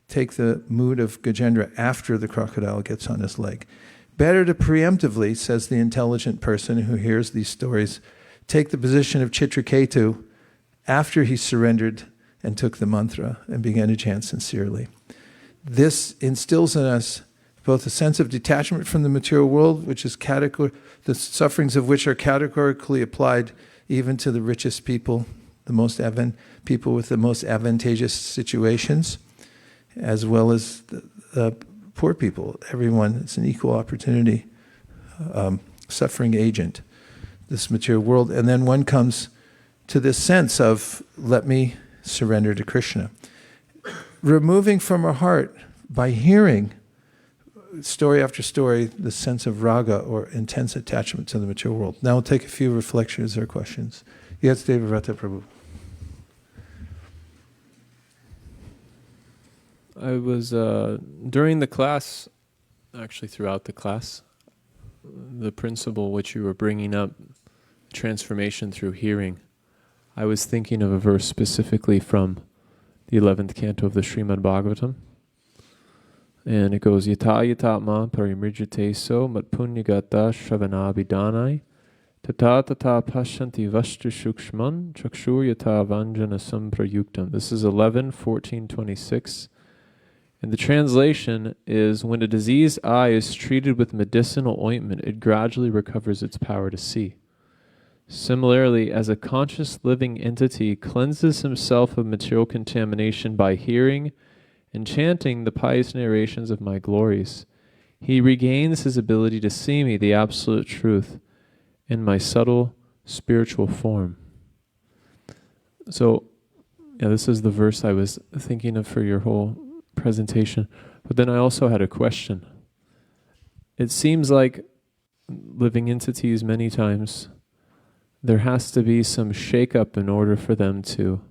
take the mood of Gajendra after the crocodile gets on his leg. Better to preemptively, says the intelligent person who hears these stories, take the position of Chitraketu after he surrendered and took the mantra and began to chant sincerely. This instills in us both a sense of detachment from the material world, which is the sufferings of which are categorically applied even to the richest people, people with the most advantageous situations, as well as the poor people. Everyone, it's an equal opportunity suffering agent, this material world. And then one comes to this sense of, let me surrender to Krishna. Removing from our heart, by hearing story after story, the sense of raga, or intense attachment to the material world. Now we'll take a few reflections or questions. Yes, Devavrata Prabhu. I was, during the class, actually throughout the class, the principle which you were bringing up, transformation through hearing, I was thinking of a verse specifically from the 11th canto of the Srimad Bhāgavatam. And it goes, Yata yatatma parimrijate so matpunyagata shravanabhidanai tata tata pashanti vashtu shukshman chakshur yata vanjana samprayuktam. This is 11:14:26. And the translation is, when a diseased eye is treated with medicinal ointment, it gradually recovers its power to see. Similarly, as a conscious living entity cleanses himself of material contamination by hearing and chanting the pious narrations of my glories, he regains his ability to see me, the absolute truth, in my subtle spiritual form. So, yeah, this is the verse I was thinking of for your whole presentation. But then I also had a question. It seems like living entities many times, there has to be some shake-up in order for them to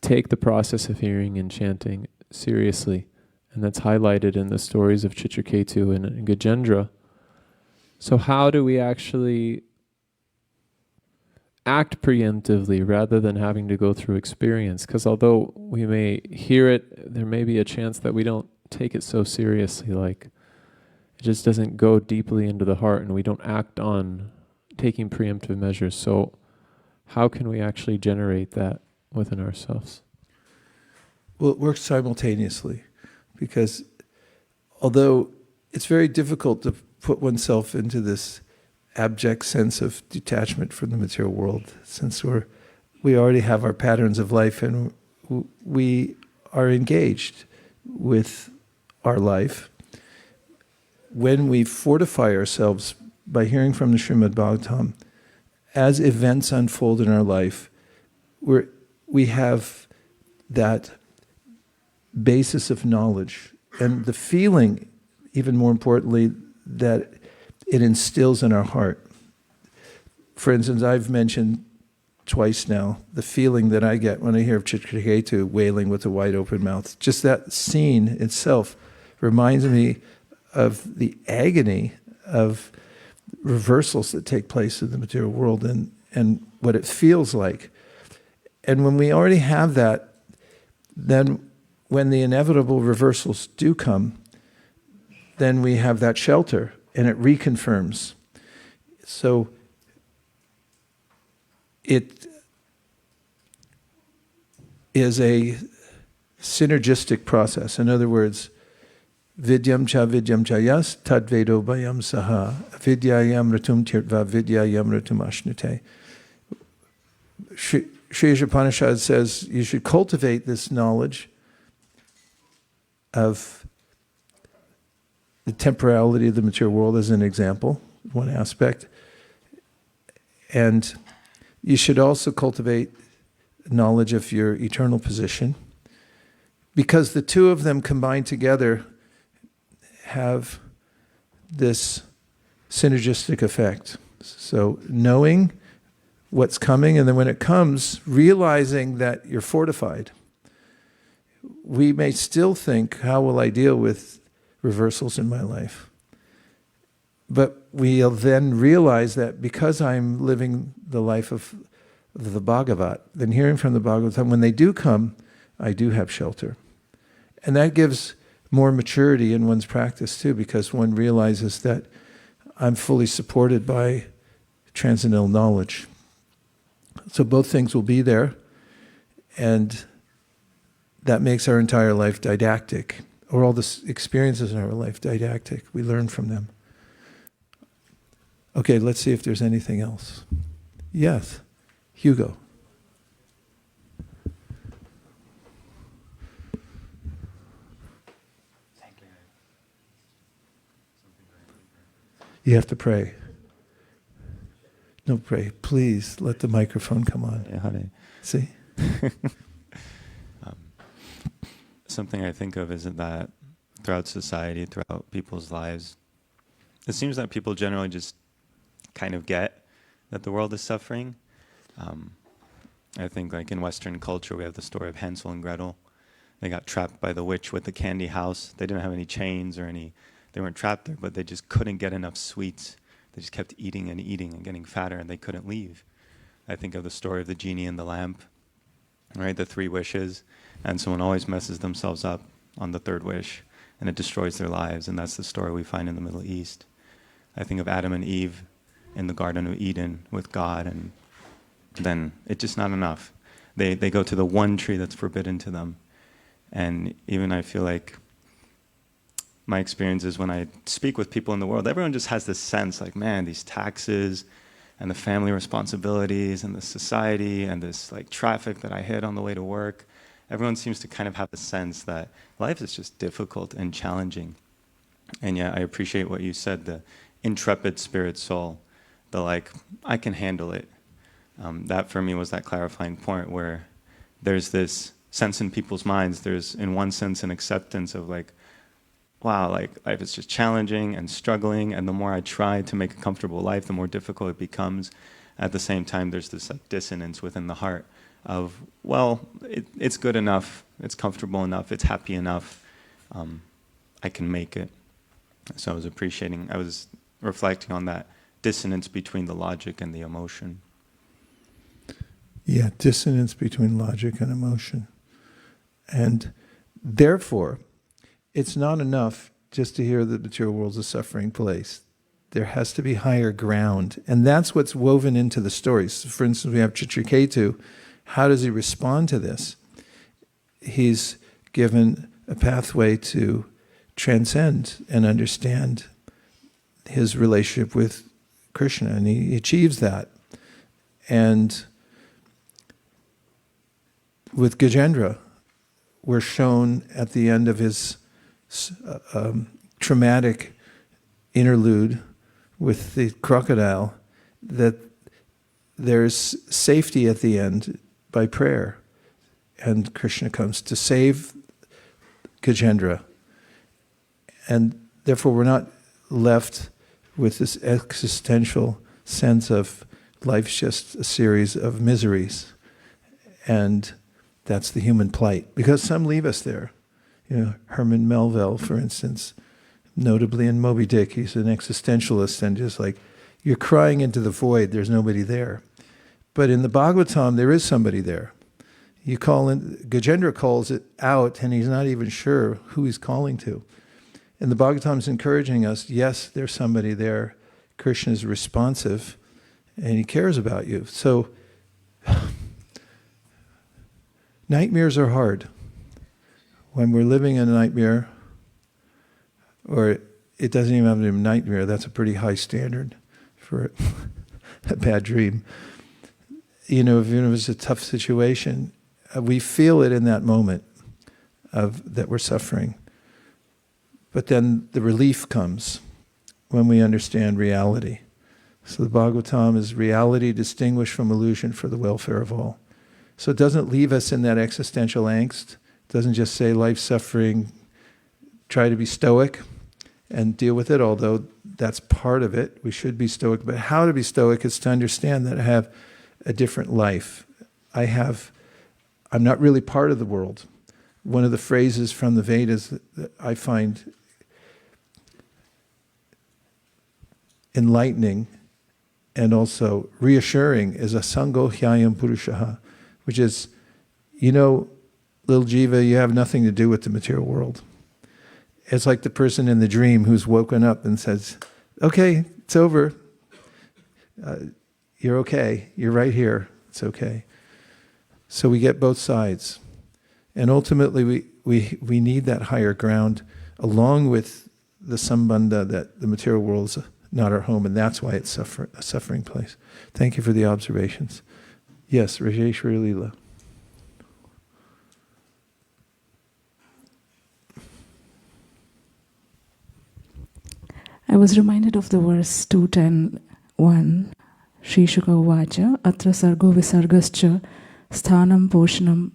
take the process of hearing and chanting seriously. And that's highlighted in the stories of Chitraketu and Gajendra. So how do we actually act preemptively rather than having to go through experience? Because although we may hear it, there may be a chance that we don't take it so seriously, like it just doesn't go deeply into the heart and we don't act on taking preemptive measures. So how can we actually generate that within ourselves? Well, it works simultaneously, because although it's very difficult to put oneself into this abject sense of detachment from the material world, since we already have our patterns of life and we are engaged with our life, when we fortify ourselves by hearing from the Srimad Bhāgavatam, as events unfold in our life, we have that basis of knowledge and the feeling, even more importantly, that it instills in our heart. For instance, I've mentioned twice now the feeling that I get when I hear of Chitraketu wailing with a wide open mouth. Just that scene itself reminds me of the agony of reversals that take place in the material world and what it feels like. And when we already have that, then when the inevitable reversals do come, then we have that shelter and it reconfirms. So it is a synergistic process. In other words, vidyam cha yas tad vedo bhayam saha vidyayam ratum tirtva vidyayam ratum ashnute. Sri Upanishad says you should cultivate this knowledge of the temporality of the material world as an example, one aspect. And you should also cultivate knowledge of your eternal position, because the two of them combined together have this synergistic effect. So knowing what's coming, and then when it comes, realizing that you're fortified. We may still think, how will I deal with reversals in my life? But we'll then realize that because I'm living the life of the Bhagavat, then hearing from the Bhagavatam, when they do come, I do have shelter. And that gives more maturity in one's practice too, because one realizes that I'm fully supported by transcendental knowledge. So both things will be there, and that makes our entire life didactic, or all the experiences in our life didactic. We learn from them. Okay, let's see if there's anything else. Yes, Hugo. You have to pray. No, pray. Please let the microphone come on. See? Something I think of is that throughout society, throughout people's lives, it seems that people generally just kind of get that the world is suffering. I think like in Western culture, we have the story of Hansel and Gretel. They got trapped by the witch with the candy house. They didn't have any chains or they weren't trapped there, but they just couldn't get enough sweets. They just kept eating and eating and getting fatter, and they couldn't leave. I think of the story of the genie and the lamp, right? The 3 wishes, and someone always messes themselves up on the 3rd wish, and it destroys their lives, and that's the story we find in the Middle East. I think of Adam and Eve in the Garden of Eden with God, and then it's just not enough. They go to the one tree that's forbidden to them, and even I feel like my experience is when I speak with people in the world, everyone just has this sense like, man, these taxes and the family responsibilities and the society and this like traffic that I hit on the way to work, everyone seems to kind of have the sense that life is just difficult and challenging. And yeah, I appreciate what you said, the intrepid spirit soul, the like, I can handle it. That for me was that clarifying point where there's this sense in people's minds, there's in one sense an acceptance of like, wow, like life is just challenging and struggling, and the more I try to make a comfortable life, the more difficult it becomes. At the same time, there's this like dissonance within the heart of, well, it's good enough, it's comfortable enough, it's happy enough, I can make it. So I was reflecting on that dissonance between the logic and the emotion. Yeah, dissonance between logic and emotion. And therefore, it's not enough just to hear that the material world's a suffering place. There has to be higher ground. And that's what's woven into the stories. For instance, we have Chitraketu. How does he respond to this? He's given a pathway to transcend and understand his relationship with Krishna, and he achieves that. And with Gajendra, we're shown at the end of his traumatic interlude with the crocodile that there's safety at the end by prayer, and Krishna comes to save Gajendra, and therefore we're not left with this existential sense of life's just a series of miseries, and that's the human plight, because some leave us there. You know, Herman Melville, for instance, notably in Moby Dick, he's an existentialist, and just like, you're crying into the void, there's nobody there. But in the Bhāgavatam, there is somebody there. You call in, Gajendra calls it out, and he's not even sure who he's calling to. And the Bhāgavatam is encouraging us, yes, there's somebody there. Krishna is responsive, and he cares about you. So, nightmares are hard. When we're living in a nightmare, or it doesn't even have to be a nightmare, that's a pretty high standard for a bad dream. You know, even if it's a tough situation, we feel it in that moment of that we're suffering. But then the relief comes when we understand reality. So the Bhāgavatam is reality distinguished from illusion for the welfare of all. So it doesn't leave us in that existential angst. It doesn't just say life's suffering, try to be stoic and deal with it, although that's part of it. We should be stoic. But how to be stoic is to understand that I have a different life. I'm not really part of the world. One of the phrases from the Vedas that I find enlightening and also reassuring is asango hyayam purushaha, which is, you know, little jiva, you have nothing to do with the material world. It's like the person in the dream who's woken up and says, okay, it's over. You're okay. You're right here. It's okay. So we get both sides. And ultimately, we need that higher ground along with the sambandha that the material world is not our home, and that's why it's a suffering place. Thank you for the observations. Yes, Rajeshwari Leela. I was reminded of the verse 210:1. Shri Shuka Uvacha, Atra Sargo Visargascha, Sthanam Poshanam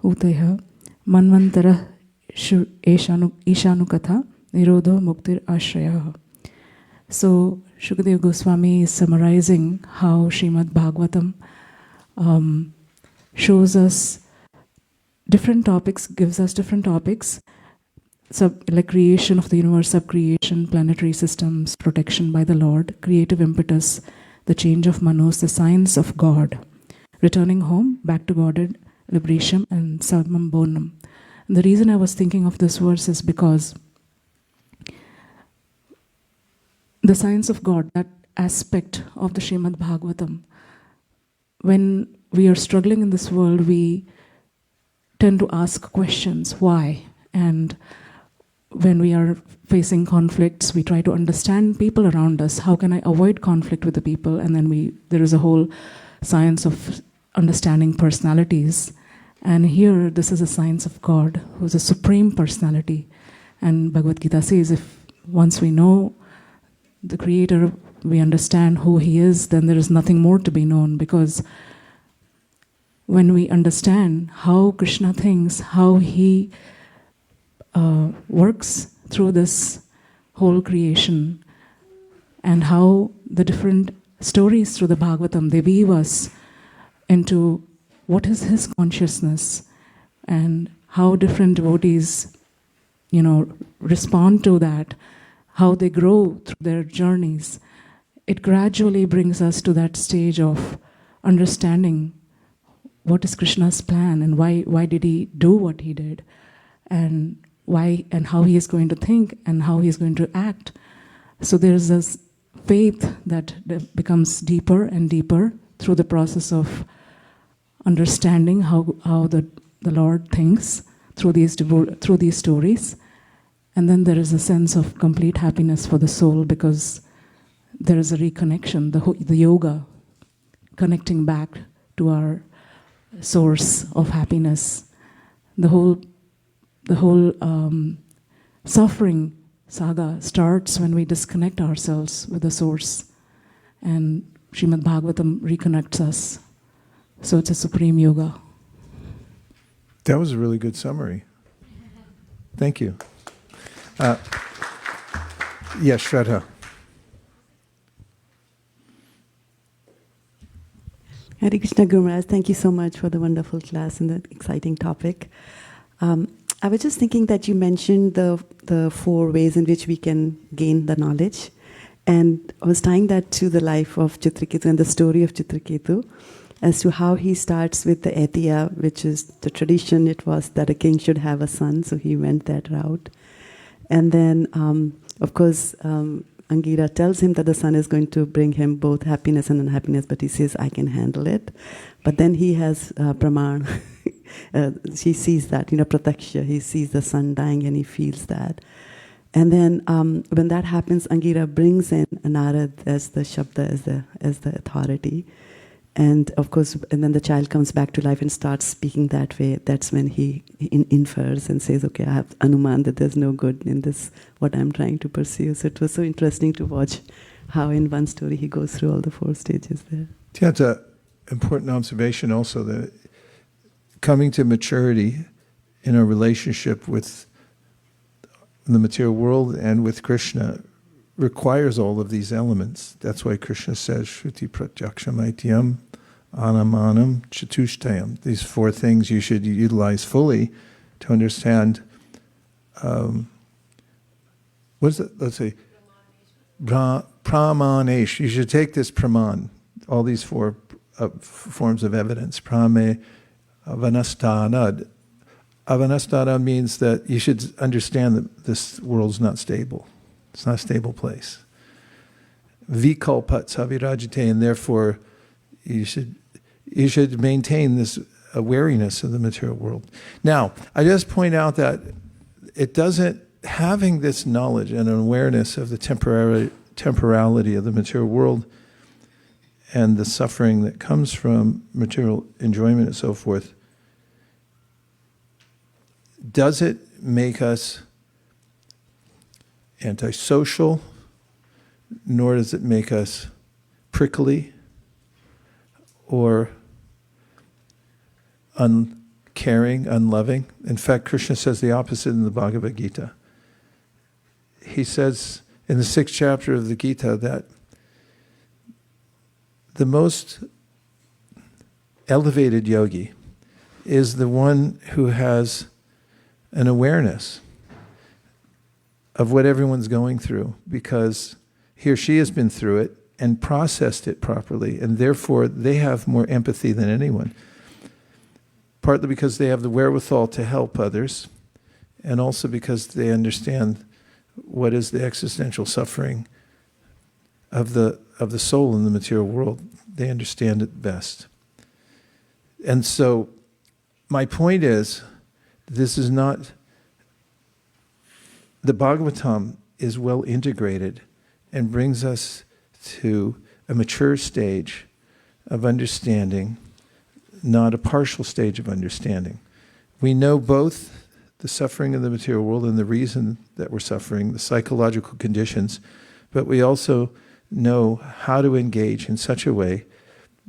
Uteha, Manvantara Ishanukatha, Nirodho Muktir Ashraya. So, Shukadeva Goswami is summarizing how Srimad Bhāgavatam shows us different topics, gives us different topics, like creation of the universe, subcreation, planetary systems, protection by the Lord, creative impetus, the change of manos, the signs of God, returning home, back to Godhead, liberation, and Sarvam Bonam. And the reason I was thinking of this verse is because the signs of God, that aspect of the Srimad Bhāgavatam, when we are struggling in this world, we tend to ask questions, why? And when we are facing conflicts, we try to understand people around us. How can I avoid conflict with the people? And then there is a whole science of understanding personalities. And here, this is a science of God, who is a supreme personality. And Bhagavad Gita says, if once we know the Creator, we understand who He is, then there is nothing more to be known. Because when we understand how Krishna thinks, how He works through this whole creation, and how the different stories through the Bhagavatam, they weave us into what is His consciousness, and how different devotees, respond to that, how they grow through their journeys. It gradually brings us to that stage of understanding what is Krishna's plan, and why did He do what He did, and why and how He is going to think and how He is going to act. So there's this faith that becomes deeper and deeper through the process of understanding how the Lord thinks through these stories. And then there is a sense of complete happiness for the soul, because there is a reconnection, the yoga, connecting back to our source of happiness. The whole suffering saga starts when we disconnect ourselves with the source, and Srimad Bhāgavatam reconnects us. So it's a supreme yoga. That was a really good summary. Thank you. Yes, Shraddha. Hare Krishna, Guru Maharaj. Thank you so much for the wonderful class and the exciting topic. I was just thinking that you mentioned the 4 ways in which we can gain the knowledge. And I was tying that to the life of Chitraketu and the story of Chitraketu, as to how he starts with the Aitiya, which is the tradition. It was that a king should have a son, so he went that route. And then, of course, Angira tells him that the son is going to bring him both happiness and unhappiness, but he says, I can handle it. But then he has Praman. He sees that, Prataksha. He sees the son dying and he feels that. And then when that happens, Angira brings in Narad as the Shabda, as the authority. And of course, and then the child comes back to life and starts speaking that way. That's when he infers and says, okay, I have Anuman that there's no good in this, what I'm trying to pursue. So it was so interesting to watch how in one story he goes through all the 4 stages there. Yeah, it's an important observation also, that coming to maturity in a relationship with the material world and with Krishna requires all of these elements. That's why Krishna says, Shruti Pratyakshamaitiyam, Anamanam, Chatushtayam. These 4 things you should utilize fully to understand, what is it? Let's say, Pramanesh. You should take this Praman, all these 4 forms of evidence. Prame, Vanastana, avanastara means that you should understand that this world's not stable. It's not a stable place. Vikalpat savirajite, and therefore you should maintain this awareness of the material world. Now, I just point out that it doesn't, having this knowledge and an awareness of the temporality of the material world and the suffering that comes from material enjoyment and so forth, does it make us antisocial, nor does it make us prickly or uncaring, unloving. In fact, Krishna says the opposite in the Bhagavad Gita. He says in the 6th chapter of the Gita that the most elevated yogi is the one who has an awareness of what everyone's going through, because he or she has been through it and processed it properly, and therefore they have more empathy than anyone. Partly because they have the wherewithal to help others, and also because they understand what is the existential suffering of the soul in the material world. They understand it best. And so my point is, this is not, the Bhāgavatam is well integrated and brings us to a mature stage of understanding, not a partial stage of understanding. We know both the suffering of the material world and the reason that we're suffering, the psychological conditions, but we also know how to engage in such a way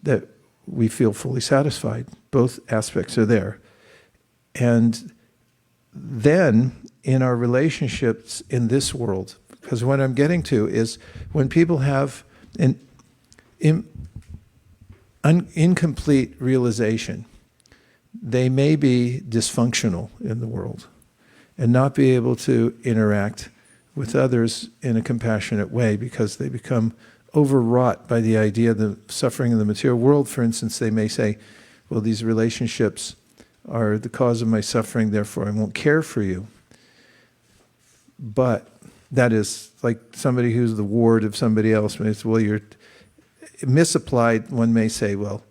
that we feel fully satisfied. Both aspects are there. And then in our relationships in this world, because what I'm getting to is when people have an incomplete realization, they may be dysfunctional in the world and not be able to interact with others in a compassionate way because they become overwrought by the idea of the suffering of the material world. For instance, they may say, well, these relationships are the cause of my suffering, therefore I won't care for you. But that is like somebody who's the ward of somebody else. Well, you're misapplied. One may say, well,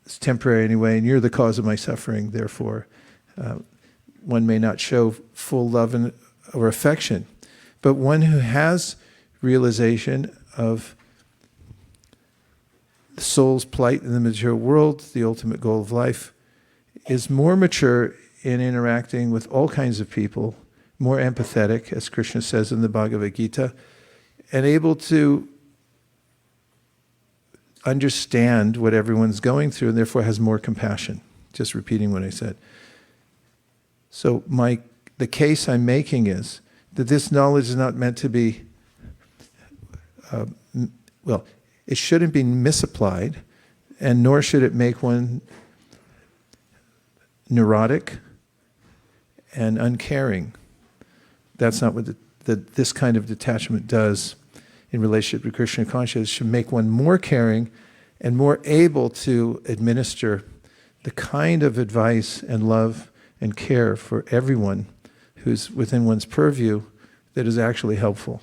it's temporary anyway, and you're the cause of my suffering, therefore one may not show full love or affection. But one who has realization of the soul's plight in the material world, the ultimate goal of life, is more mature in interacting with all kinds of people, more empathetic, as Krishna says in the Bhagavad Gita, and able to understand what everyone's going through, and therefore has more compassion. Just repeating what I said. So the case I'm making is that this knowledge is not meant to be, it shouldn't be misapplied, and nor should it make one neurotic and uncaring. That's not what this kind of detachment does in relationship to Krishna consciousness. It should make one more caring and more able to administer the kind of advice and love and care for everyone who's within one's purview that is actually helpful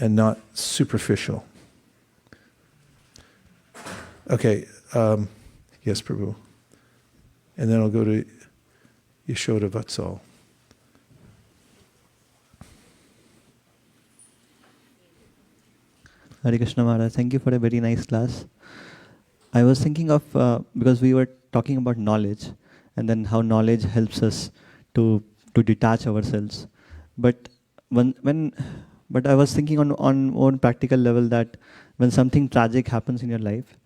and not superficial. Okay, yes, Prabhu. And then I'll go to Yashoda Vatsal. Hare Krishna Maharaj, thank you for a very nice class. I was thinking of, because we were talking about knowledge, and then how knowledge helps us to detach ourselves. But but I was thinking on more practical level that when something tragic happens in your life,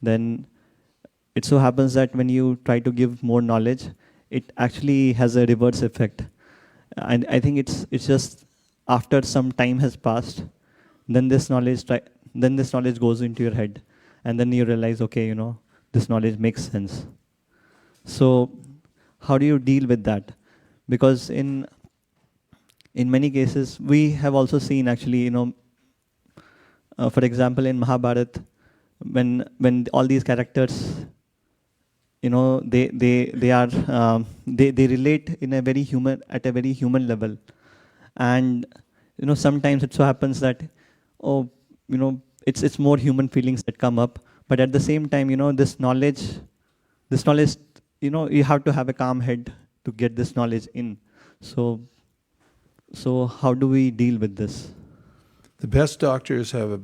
then it so happens that when you try to give more knowledge, it actually has a reverse effect. And I think it's just after some time has passed, then this knowledge goes into your head, and then you realize, okay, this knowledge makes sense. So how do you deal with that? Because in many cases, we have also seen actually, for example, in Mahabharata, when all these characters they are they relate in a very human at a very human level, and sometimes it so happens that it's more human feelings that come up, but at the same time this knowledge you have to have a calm head to get this knowledge in. So how do we deal with this? The best doctors have a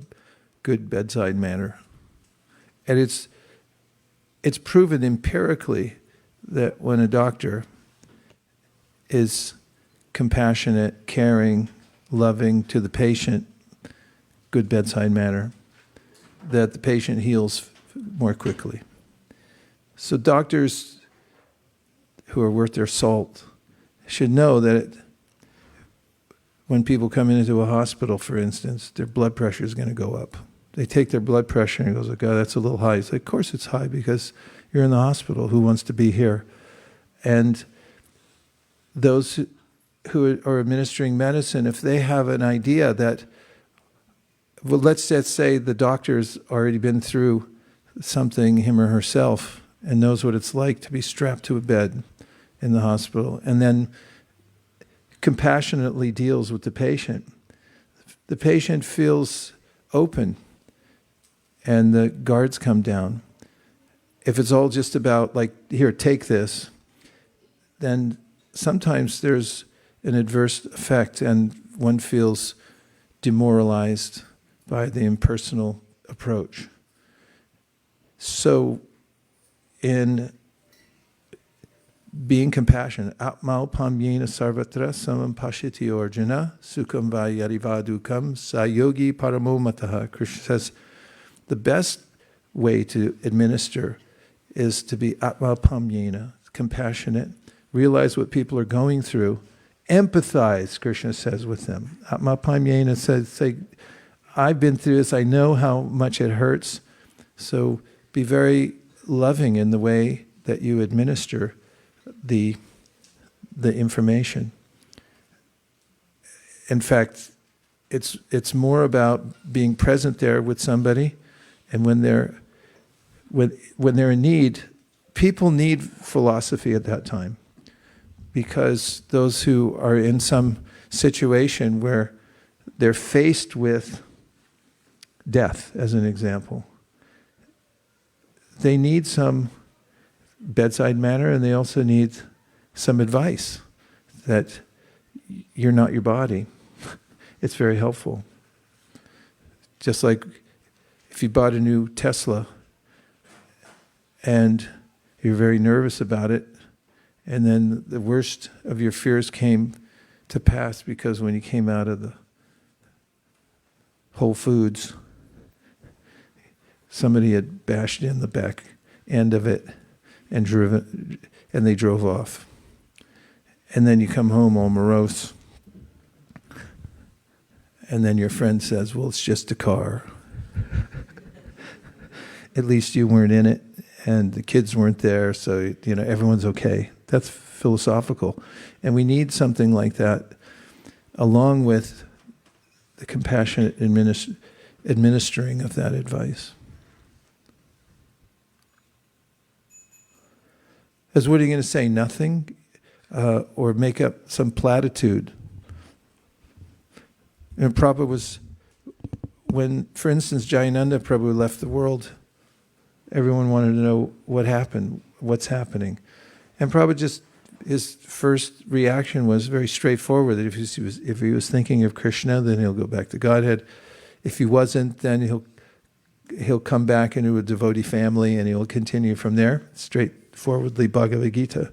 good bedside manner. And it's proven empirically that when a doctor is compassionate, caring, loving to the patient, good bedside manner, that the patient heals more quickly. So doctors who are worth their salt should know that when people come into a hospital, for instance, their blood pressure is going to go up. They take their blood pressure and it goes, like, oh, that's a little high. It's like, of course it's high because you're in the hospital. Who wants to be here? And those who are administering medicine, if they have an idea that, well, let's just say the doctor's already been through something, him or herself, and knows what it's like to be strapped to a bed in the hospital, and then compassionately deals with the patient feels open, and the guards come down. If it's all just about, like, here, take this, then sometimes there's an adverse effect and one feels demoralized by the impersonal approach. So in being compassionate, atmau pamyena sarvatra samam pashiti orjuna sukham va yarivadukam sayogi paramo mataha. Krishna says the best way to administer is to be atmau pamyena, compassionate, realize what people are going through, empathize, Krishna says, with them. Atmau pamyena says, say, I've been through this, I know how much it hurts, so be very loving in the way that you administer the information. In fact, it's more about being present there with somebody, and when they're in need, people need philosophy at that time, because those who are in some situation where they're faced with death, as an example, they need some bedside manner, and they also need some advice that you're not your body. It's very helpful. Just like if you bought a new Tesla and you're very nervous about it, and then the worst of your fears came to pass because when you came out of the Whole Foods, somebody had bashed in the back end of it and they drove off. And then you come home all morose, and then your friend says, well, it's just a car. At least you weren't in it, and the kids weren't there, so everyone's okay. That's philosophical. And we need something like that, along with the compassionate administering of that advice. As what are you going to say? Nothing? Or make up some platitude? And Prabhupada was, when, for instance, Jayananda Prabhu left the world, everyone wanted to know what happened, what's happening. And Prabhupada his first reaction was very straightforward, that if he was thinking of Krishna, then he'll go back to Godhead. If he wasn't, then he'll come back into a devotee family and he'll continue from there, straightforwardly Bhagavad Gita.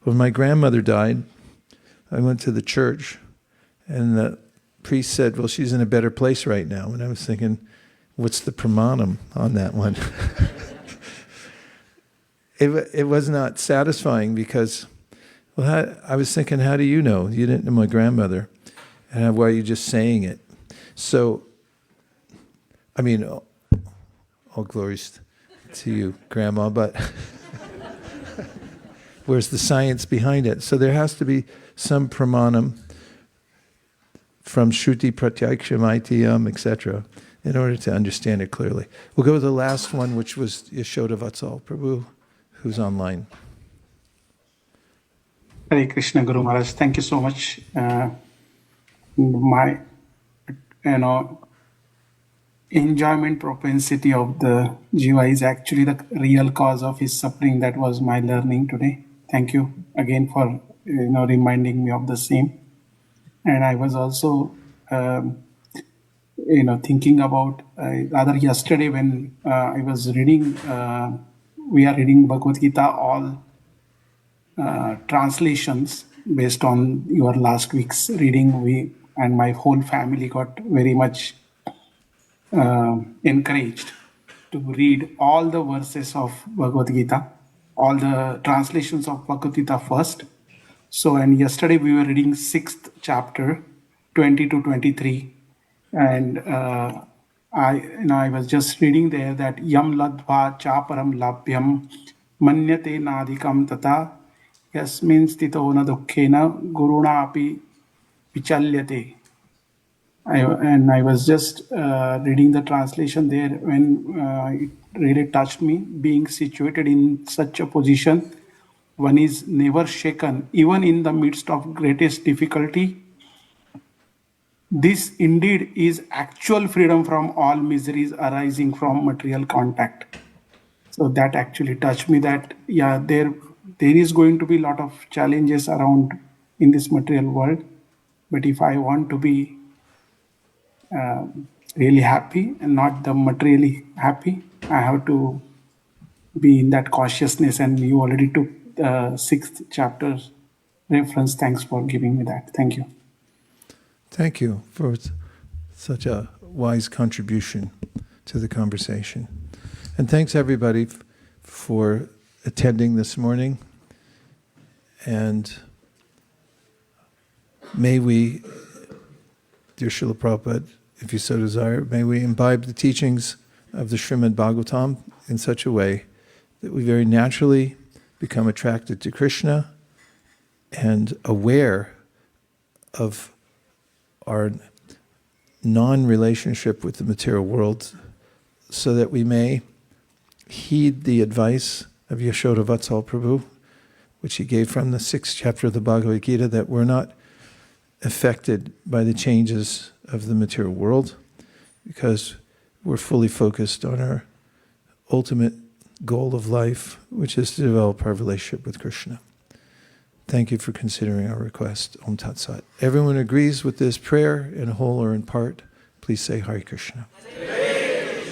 When my grandmother died, I went to the church and the priest said, well, she's in a better place right now. And I was thinking, what's the pramanam on that one? It was not satisfying because, well, I was thinking, how do you know? You didn't know my grandmother. And why are you just saying it? So, I mean, all glories to you, Grandma, but where's the science behind it? So there has to be some pramanam from Shruti Pratyaksham Aitiyam, etc., in order to understand it clearly. We'll go to the last one, which was Yashoda Vatsal Prabhu, who's online. Hare Krishna, Guru Maharaj. Thank you so much. My, enjoyment propensity of the jiva is actually the real cause of his suffering. That was my learning today. Thank you again for reminding me of the same. And I was also thinking about rather yesterday when I was reading. We are reading Bhagavad Gita all translations based on your last week's reading. We and my whole family got very much encouraged to read all the verses of Bhagavad Gita, all the translations of Bhagavad Gita first. So, and yesterday we were reading 6th chapter, 20 to 23, and I was just reading there that yam ladva chaparam labhyam manyate nadikam tata yasmin stito na dukkhena guruna api vichalyate. And I was just reading the translation there when it really touched me. Being situated in such a position, one is never shaken, even in the midst of greatest difficulty. This indeed is actual freedom from all miseries arising from material contact. So that actually touched me that, there is going to be a lot of challenges around in this material world. But if I want to be really happy and not the materially happy, I have to be in that cautiousness. And you already took the 6th chapter reference. Thanks for giving me that. Thank you. Thank you for such a wise contribution to the conversation. And thanks everybody for attending this morning. And may we, dear Srila Prabhupada, if you so desire, may we imbibe the teachings of the Srimad Bhāgavatam in such a way that we very naturally become attracted to Krishna and aware of our non-relationship with the material world, so that we may heed the advice of Yashoda Vatsal Prabhu, which he gave from the 6th chapter of the Bhagavad Gita, that we're not affected by the changes of the material world, because we're fully focused on our ultimate goal of life, which is to develop our relationship with Krishna. Thank you for considering our request. Om Tat Sat. Everyone agrees with this prayer, in whole or in part. Please say Hare Krishna.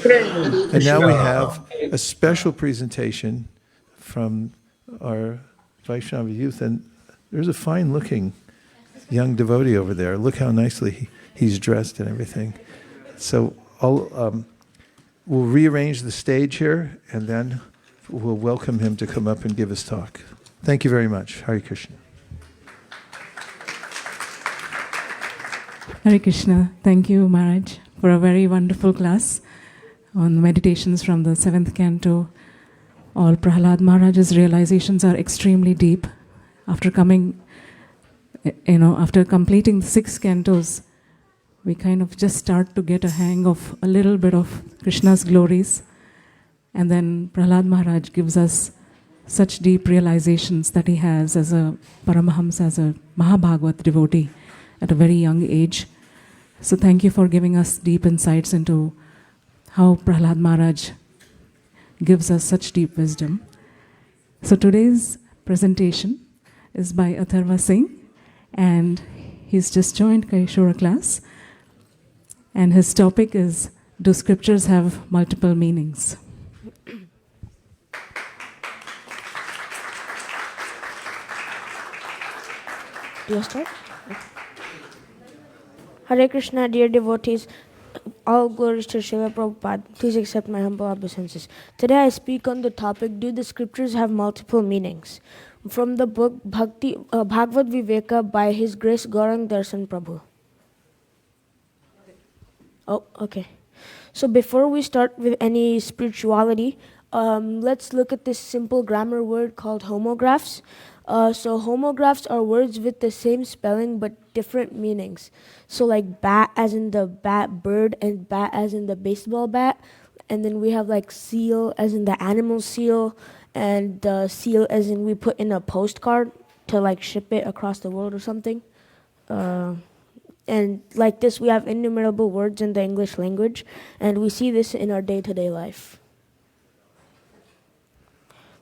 And now we have a special presentation from our Vaishnava youth, and there's a fine-looking young devotee over there. Look how nicely he's dressed and everything. So we'll rearrange the stage here, and then we'll welcome him to come up and give his talk. Thank you very much. Hare Krishna. Hare Krishna. Thank you, Maharaj, for a very wonderful class on meditations from the 7th canto. All Prahlad Maharaj's realizations are extremely deep. After completing the 6 cantos, we kind of just start to get a hang of a little bit of Krishna's glories. And then Prahlad Maharaj gives us such deep realizations that he has as a Paramahamsa, as a Mahabhagavat devotee at a very young age. So thank you for giving us deep insights into how Prahlad Maharaj gives us such deep wisdom. So today's presentation is by Atharva Singh, and he's just joined Kaishora class. And his topic is, do scriptures have multiple meanings? Do you start? Hare Krishna, dear devotees. All glories to Srila Prabhupada. Please accept my humble obeisances. Today I speak on the topic, do the scriptures have multiple meanings? From the book Bhagavad Viveka by His Grace Gaurang Darshan Prabhu. Oh, okay. So before we start with any spirituality, let's look at this simple grammar word called homographs. So homographs are words with the same spelling but different meanings. So like bat as in the bat bird, and bat as in the baseball bat. And then we have like seal as in the animal seal, and the seal as in we put in a postcard to like ship it across the world or something. And like this, we have innumerable words in the English language, and we see this in our day-to-day life.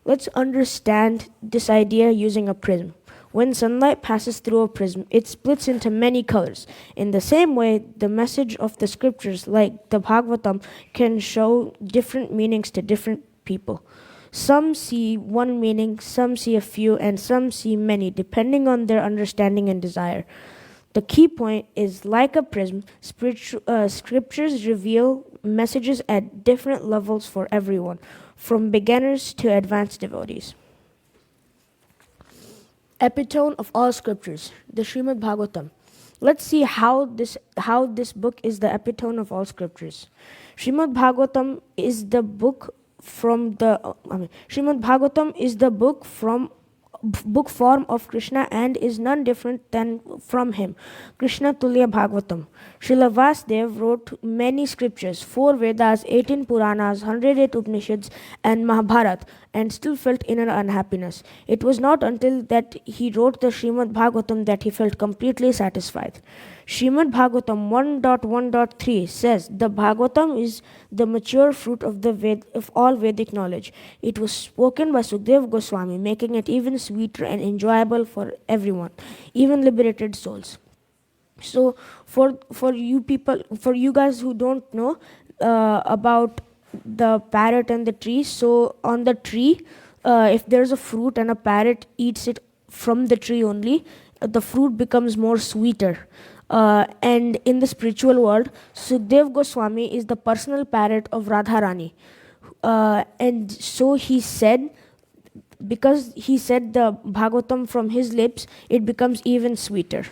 Let's understand this idea using a prism. When sunlight passes through a prism, it splits into many colors. In the same way, the message of the scriptures, like the Bhāgavatam, can show different meanings to different people. Some see one meaning, some see a few, and some see many, depending on their understanding and desire. The key point is, like a prism, scriptures reveal messages at different levels for everyone, from beginners to advanced devotees. Epitome of all scriptures, the Srimad Bhāgavatam. Let's see how this book is the epitome of all scriptures. Srimad Bhāgavatam is the book book form of Krishna and is none different than from him. Krishna Tulya Bhāgavatam. Srila Vasudev wrote many scriptures, 4 Vedas, 18 Puranas, 108 Upanishads, and Mahabharata, and still felt inner unhappiness. It was not until that he wrote the Srimad Bhāgavatam that he felt completely satisfied. Srimad Bhāgavatam 1.1.3 says, the Bhāgavatam is the mature fruit of all Vedic knowledge. It was spoken by Sukadeva Goswami, making it even sweeter and enjoyable for everyone, even liberated souls. So for you guys who don't know about the parrot and the tree, so on the tree, if there's a fruit and a parrot eats it from the tree only, the fruit becomes more sweeter. And in the spiritual world, Sukadeva Goswami is the personal parrot of Radharani. And so he said, because he said the Bhāgavatam from his lips, it becomes even sweeter.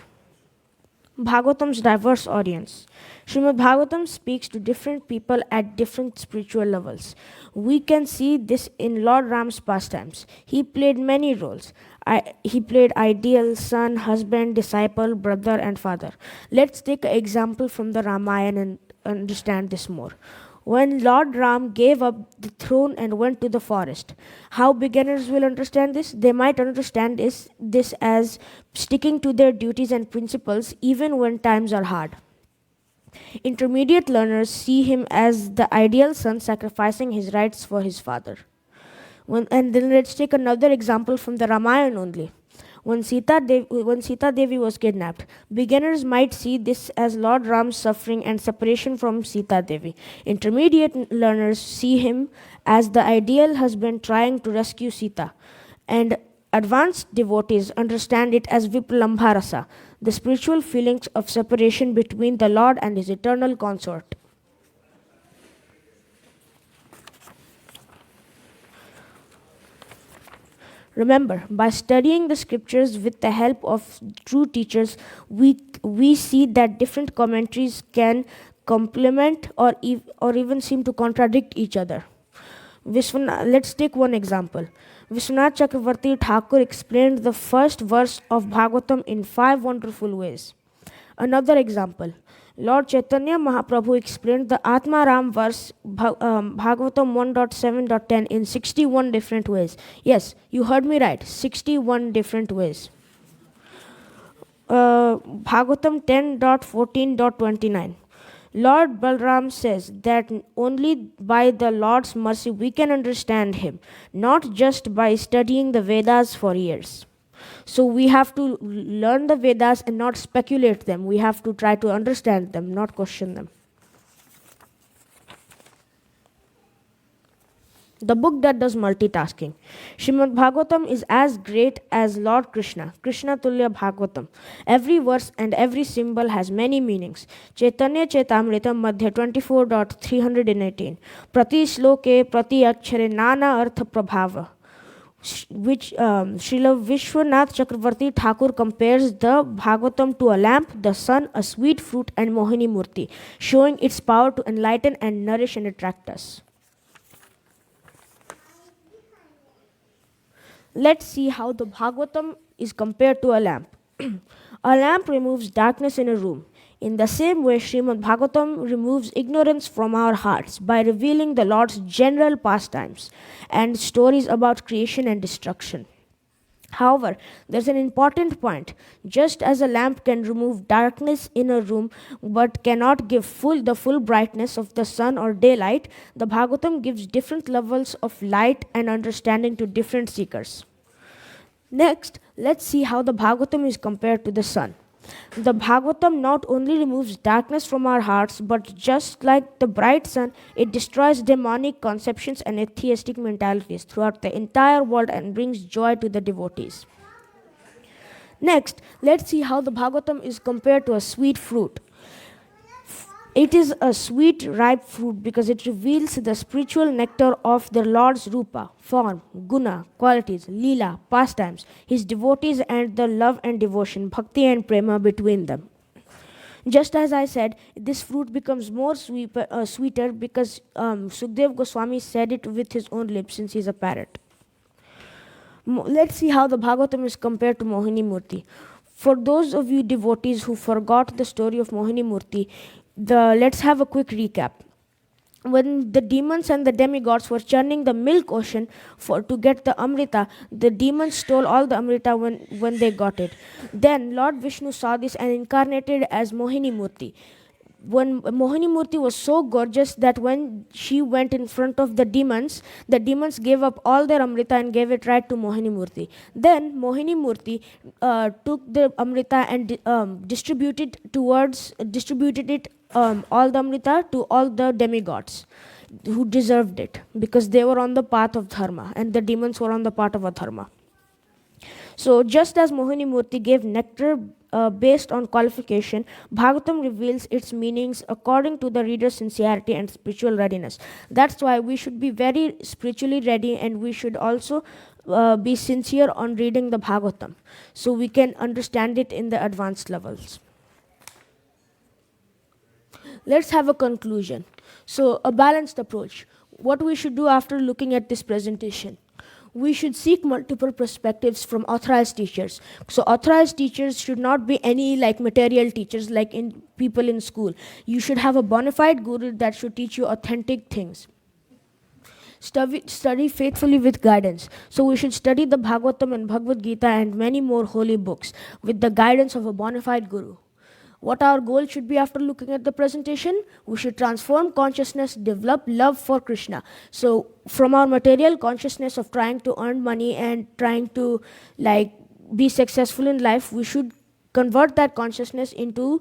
Bhāgavatam's diverse audience. Srimad Bhāgavatam speaks to different people at different spiritual levels. We can see this in Lord Ram's pastimes. He played many roles. He played ideal, son, husband, disciple, brother, and father. Let's take an example from the Ramayana and understand this more. When Lord Ram gave up the throne and went to the forest, how beginners will understand this? They might understand this as sticking to their duties and principles even when times are hard. Intermediate learners see him as the ideal son sacrificing his rights for his father. And then let's take another example from the Ramayana only. When Sita Devi was kidnapped, beginners might see this as Lord Ram's suffering and separation from Sita Devi. Intermediate learners see him as the ideal husband trying to rescue Sita. And advanced devotees understand it as Vipalambarasa, the spiritual feelings of separation between the Lord and his eternal consort. Remember, by studying the scriptures with the help of true teachers, we see that different commentaries can complement or even seem to contradict each other. Let's take one example. Vishwanath Chakravarti Thakur explained the first verse of Bhāgavatam in 5 wonderful ways. Another example. Lord Chaitanya Mahaprabhu explained the Atma Ram verse Bhāgavatam 1.7.10 in 61 different ways. Yes, you heard me right, 61 different ways. Bhāgavatam 10.14.29. Lord Balram says that only by the Lord's mercy we can understand him, not just by studying the Vedas for years. So we have to learn the Vedas and not speculate them. We have to try to understand them, not question them. The book that does multitasking. Srimad Bhāgavatam is as great as Lord Krishna, Krishna Tulya Bhāgavatam. Every verse and every symbol has many meanings. Chaitanya Chaitamritam Madhya 24.318. Prati shloke prati akshare nana artha prabhava. Which Srila Vishwanath Chakravarti Thakur compares the Bhāgavatam to a lamp, the sun, a sweet fruit, and Mohini Murti, showing its power to enlighten and nourish and attract us. Let's see how the Bhāgavatam is compared to a lamp. A lamp removes darkness in a room. In the same way, Srimad Bhagavatam removes ignorance from our hearts by revealing the Lord's general pastimes and stories about creation and destruction. However, there's an important point. Just as a lamp can remove darkness in a room but cannot give the full brightness of the sun or daylight, the Bhagavatam gives different levels of light and understanding to different seekers. Next, let's see how the Bhagavatam is compared to the sun. The Bhagavatam not only removes darkness from our hearts, but just like the bright sun, it destroys demonic conceptions and atheistic mentalities throughout the entire world and brings joy to the devotees. Next, let's see how the Bhagavatam is compared to a sweet fruit. It is a sweet, ripe fruit because it reveals the spiritual nectar of the Lord's Rupa, form, guna, qualities, lila, pastimes, his devotees, and the love and devotion, bhakti and prema between them. Just as I said, this fruit becomes more sweeter because Sukdev Goswami said it with his own lips since he's a parrot. Let's see how the Bhagavatam is compared to Mohini Murti. For those of you devotees who forgot the story of Mohini Murti, let's have a quick recap. When the demons and the demigods were churning the milk ocean to get the Amrita, the demons stole all the Amrita when they got it. Then Lord Vishnu saw this and incarnated as Mohini Murti. When Mohini Murti was so gorgeous that when she went in front of the demons gave up all their Amrita and gave it right to Mohini Murti. Then Mohini Murti took the Amrita and distributed it all the Amrita to all the demigods who deserved it because they were on the path of dharma and the demons were on the path of adharma. So just as Mohini Murti gave nectar based on qualification, Bhagavatam reveals its meanings according to the reader's sincerity and spiritual readiness. That's why we should be very spiritually ready, and we should also be sincere on reading the Bhagavatam so we can understand it in the advanced levels. Let's have a conclusion. So, a balanced approach. What we should do after looking at this presentation? We should seek multiple perspectives from authorized teachers. So authorized teachers should not be any like material teachers like in people in school. You should have a bona fide guru that should teach you authentic things. Study faithfully with guidance. So we should study the Bhagavatam and Bhagavad Gita and many more holy books with the guidance of a bona fide guru. What our goal should be after looking at the presentation? We should transform consciousness, develop love for Krishna. So from our material consciousness of trying to earn money and trying to like be successful in life, we should convert that consciousness into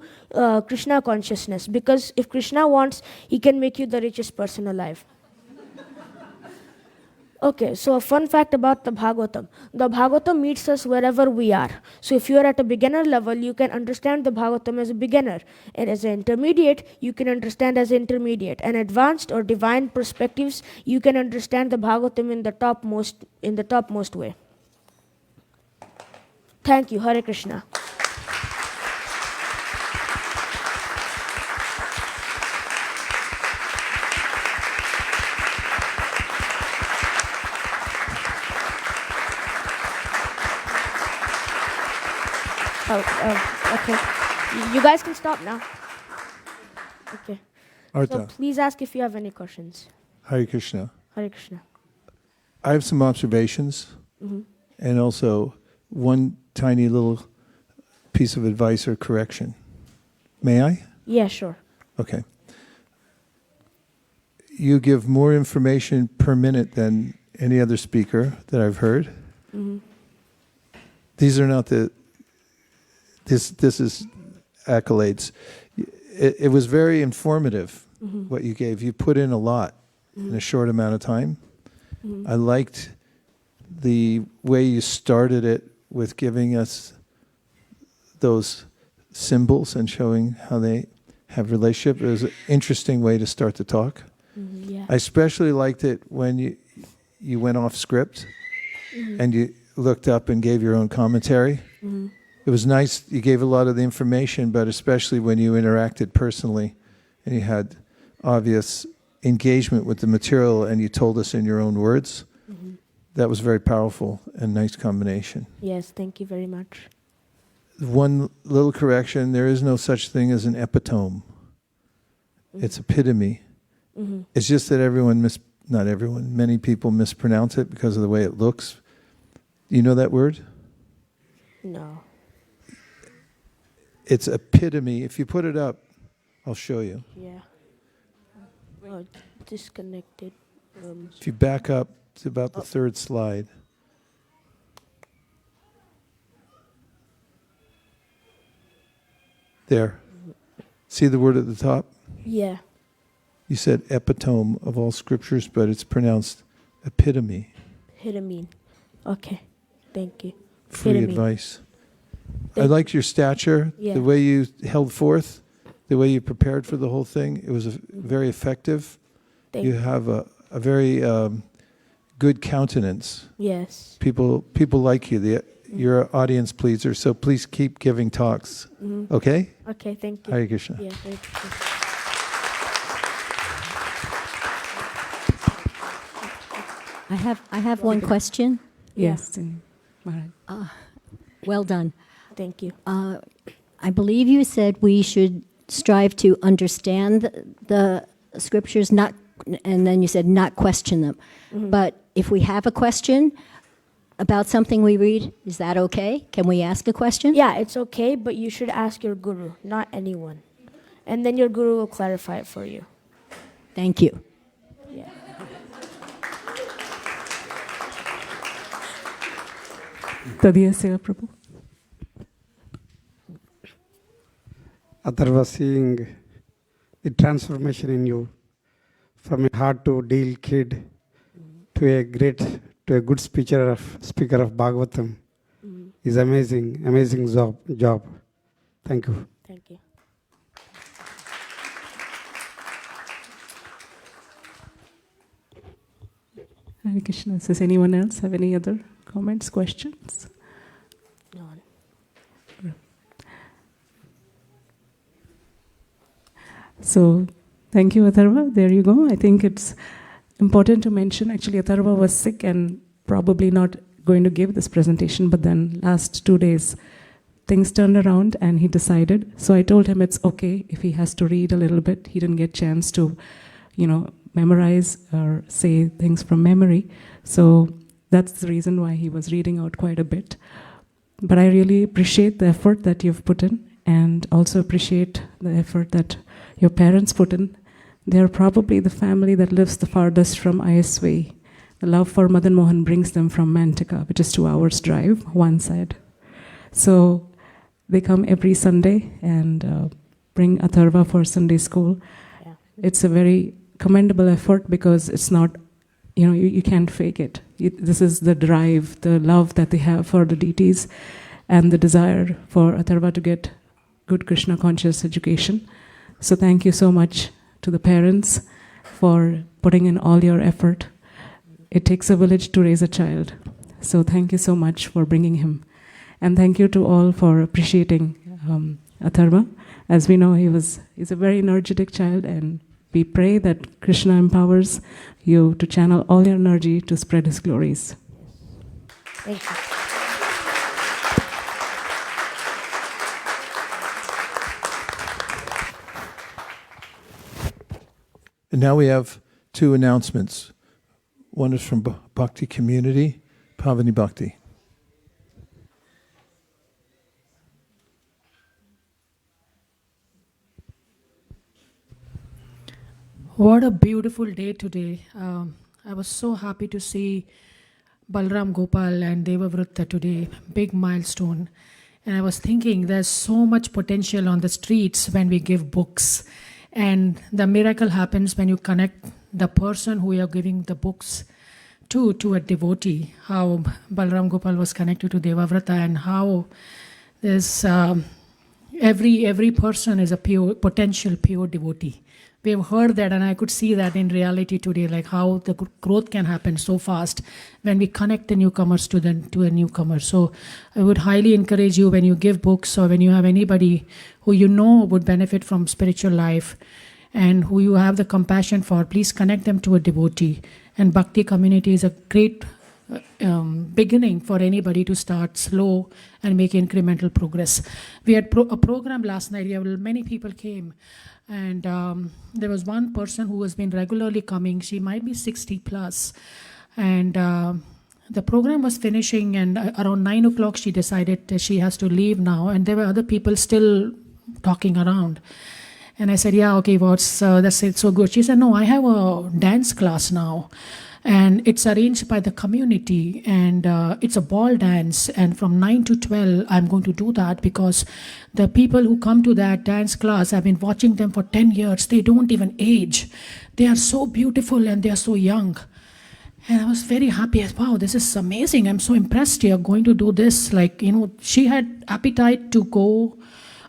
Krishna consciousness. Because if Krishna wants, he can make you the richest person alive. Okay, so a fun fact about the Bhagavatam. The Bhagavatam meets us wherever we are. So if you are at a beginner level, you can understand the Bhagavatam as a beginner. And as an intermediate, you can understand as an intermediate. And advanced or divine perspectives, you can understand the Bhagavatam in the topmost way. Thank you. Hare Krishna. Okay. You guys can stop now. Okay. Artha, So please ask if you have any questions. Hare Krishna. Hare Krishna. I have some observations and also one tiny little piece of advice or correction. May I? Yeah, sure. Okay. You give more information per minute than any other speaker that I've heard. These are not this is accolades. It was very informative, what you gave. You put in a lot in a short amount of time. I liked the way you started it with giving us those symbols and showing how they have relationship. It was an interesting way to start the talk. Yeah. I especially liked it when you went off script and you looked up and gave your own commentary. It was nice. You gave a lot of the information, but especially when you interacted personally and you had obvious engagement with the material and you told us in your own words. That was very powerful and nice combination. Yes, thank you very much. one little correction, there is no such thing as an epitome. It's epitome. Mm-hmm. It's just that not everyone, many people mispronounce it because of the way it looks. You know that word? No. It's epitome. If you put it up, I'll show you. Yeah. Oh, disconnected. If you back up to about the third slide. There. See the word at the top? Yeah. You said epitome of all scriptures, but it's pronounced epitome. Epitome. Okay. Thank you. Free Epitome. advice. I liked your stature, Yeah. the way you held forth, the way you prepared for the whole thing. It was very effective. Thank You you. have a very good countenance. Yes. People like you. You're an audience pleaser, so please keep giving talks. Mm-hmm. Okay? Okay, thank you. Hare Krishna. Yeah, thank you. I have one question. Yes. Maharaj. Well done. Thank you. I believe you said we should strive to understand the scriptures, and then you said not question them. Mm-hmm. But if we have a question about something we read, is that okay? Can we ask a question? Yeah, it's okay, but you should ask your guru, not anyone. And then your guru will clarify it for you. Thank you. Yeah. Tadiya Seva Prabhu. Atharva, seeing the transformation in you from a hard to deal kid to a good speaker of Bhāgavatam is amazing job. Thank you. Thank you. Hare Krishna. Does anyone else have any other comments, questions? No. So, thank you, Atharva. There you go. I think it's important to mention, actually, Atharva was sick and probably not going to give this presentation, but then last 2 days, things turned around and he decided. So I told him it's okay if he has to read a little bit. He didn't get chance to, memorize or say things from memory. So that's the reason why he was reading out quite a bit. But I really appreciate the effort that you've put in, and also appreciate the effort that your parents put in. They're probably the family that lives the farthest from ISV. The love for Madan Mohan brings them from Mantika, which is 2 hours drive, one side. So they come every Sunday and bring Atharva for Sunday school. Yeah. It's a very commendable effort because it's not, you can't fake it. This is the drive, the love that they have for the deities, and the desire for Atharva to get good Krishna conscious education. So thank you so much to the parents for putting in all your effort. It takes a village to raise a child. So thank you so much for bringing him. And thank you to all for appreciating Atharva. As we know, he's a very energetic child, and we pray that Krishna empowers you to channel all your energy to spread his glories. Thank you. And now we have 2 announcements. One is from Bhakti Community, Pavani Bhakti. What a beautiful day today. I was so happy to see Balram Gopal and Devavrutta today, big milestone. And I was thinking there's so much potential on the streets when we give books. And the miracle happens when you connect the person who you're giving the books to a devotee. How Balram Gopal was connected to Devavrutta, and how there's every person is a potential pure devotee. We have heard that, and I could see that in reality today, like how the growth can happen so fast when we connect the newcomers to a newcomer. So I would highly encourage you, when you give books or when you have anybody who you know would benefit from spiritual life and who you have the compassion for, please connect them to a devotee. And Bhakti community is a great beginning for anybody to start slow and make incremental progress. We had a program last night. Many people came, and there was one person who has been regularly coming. She might be 60 plus, and the program was finishing, and around 9 o'clock she decided that she has to leave now, and there were other people still talking around. And I said, yeah, okay, that's it, so good. She said, no, I have a dance class now, and it's arranged by the community, and it's a ball dance, and from 9 to 12 I'm going to do that, because the people who come to that dance class, I've been watching them for 10 years. They don't even age. They are so beautiful and they are so young. And I was very happy. Wow, this is amazing. I'm so impressed you're going to do this. She had appetite to go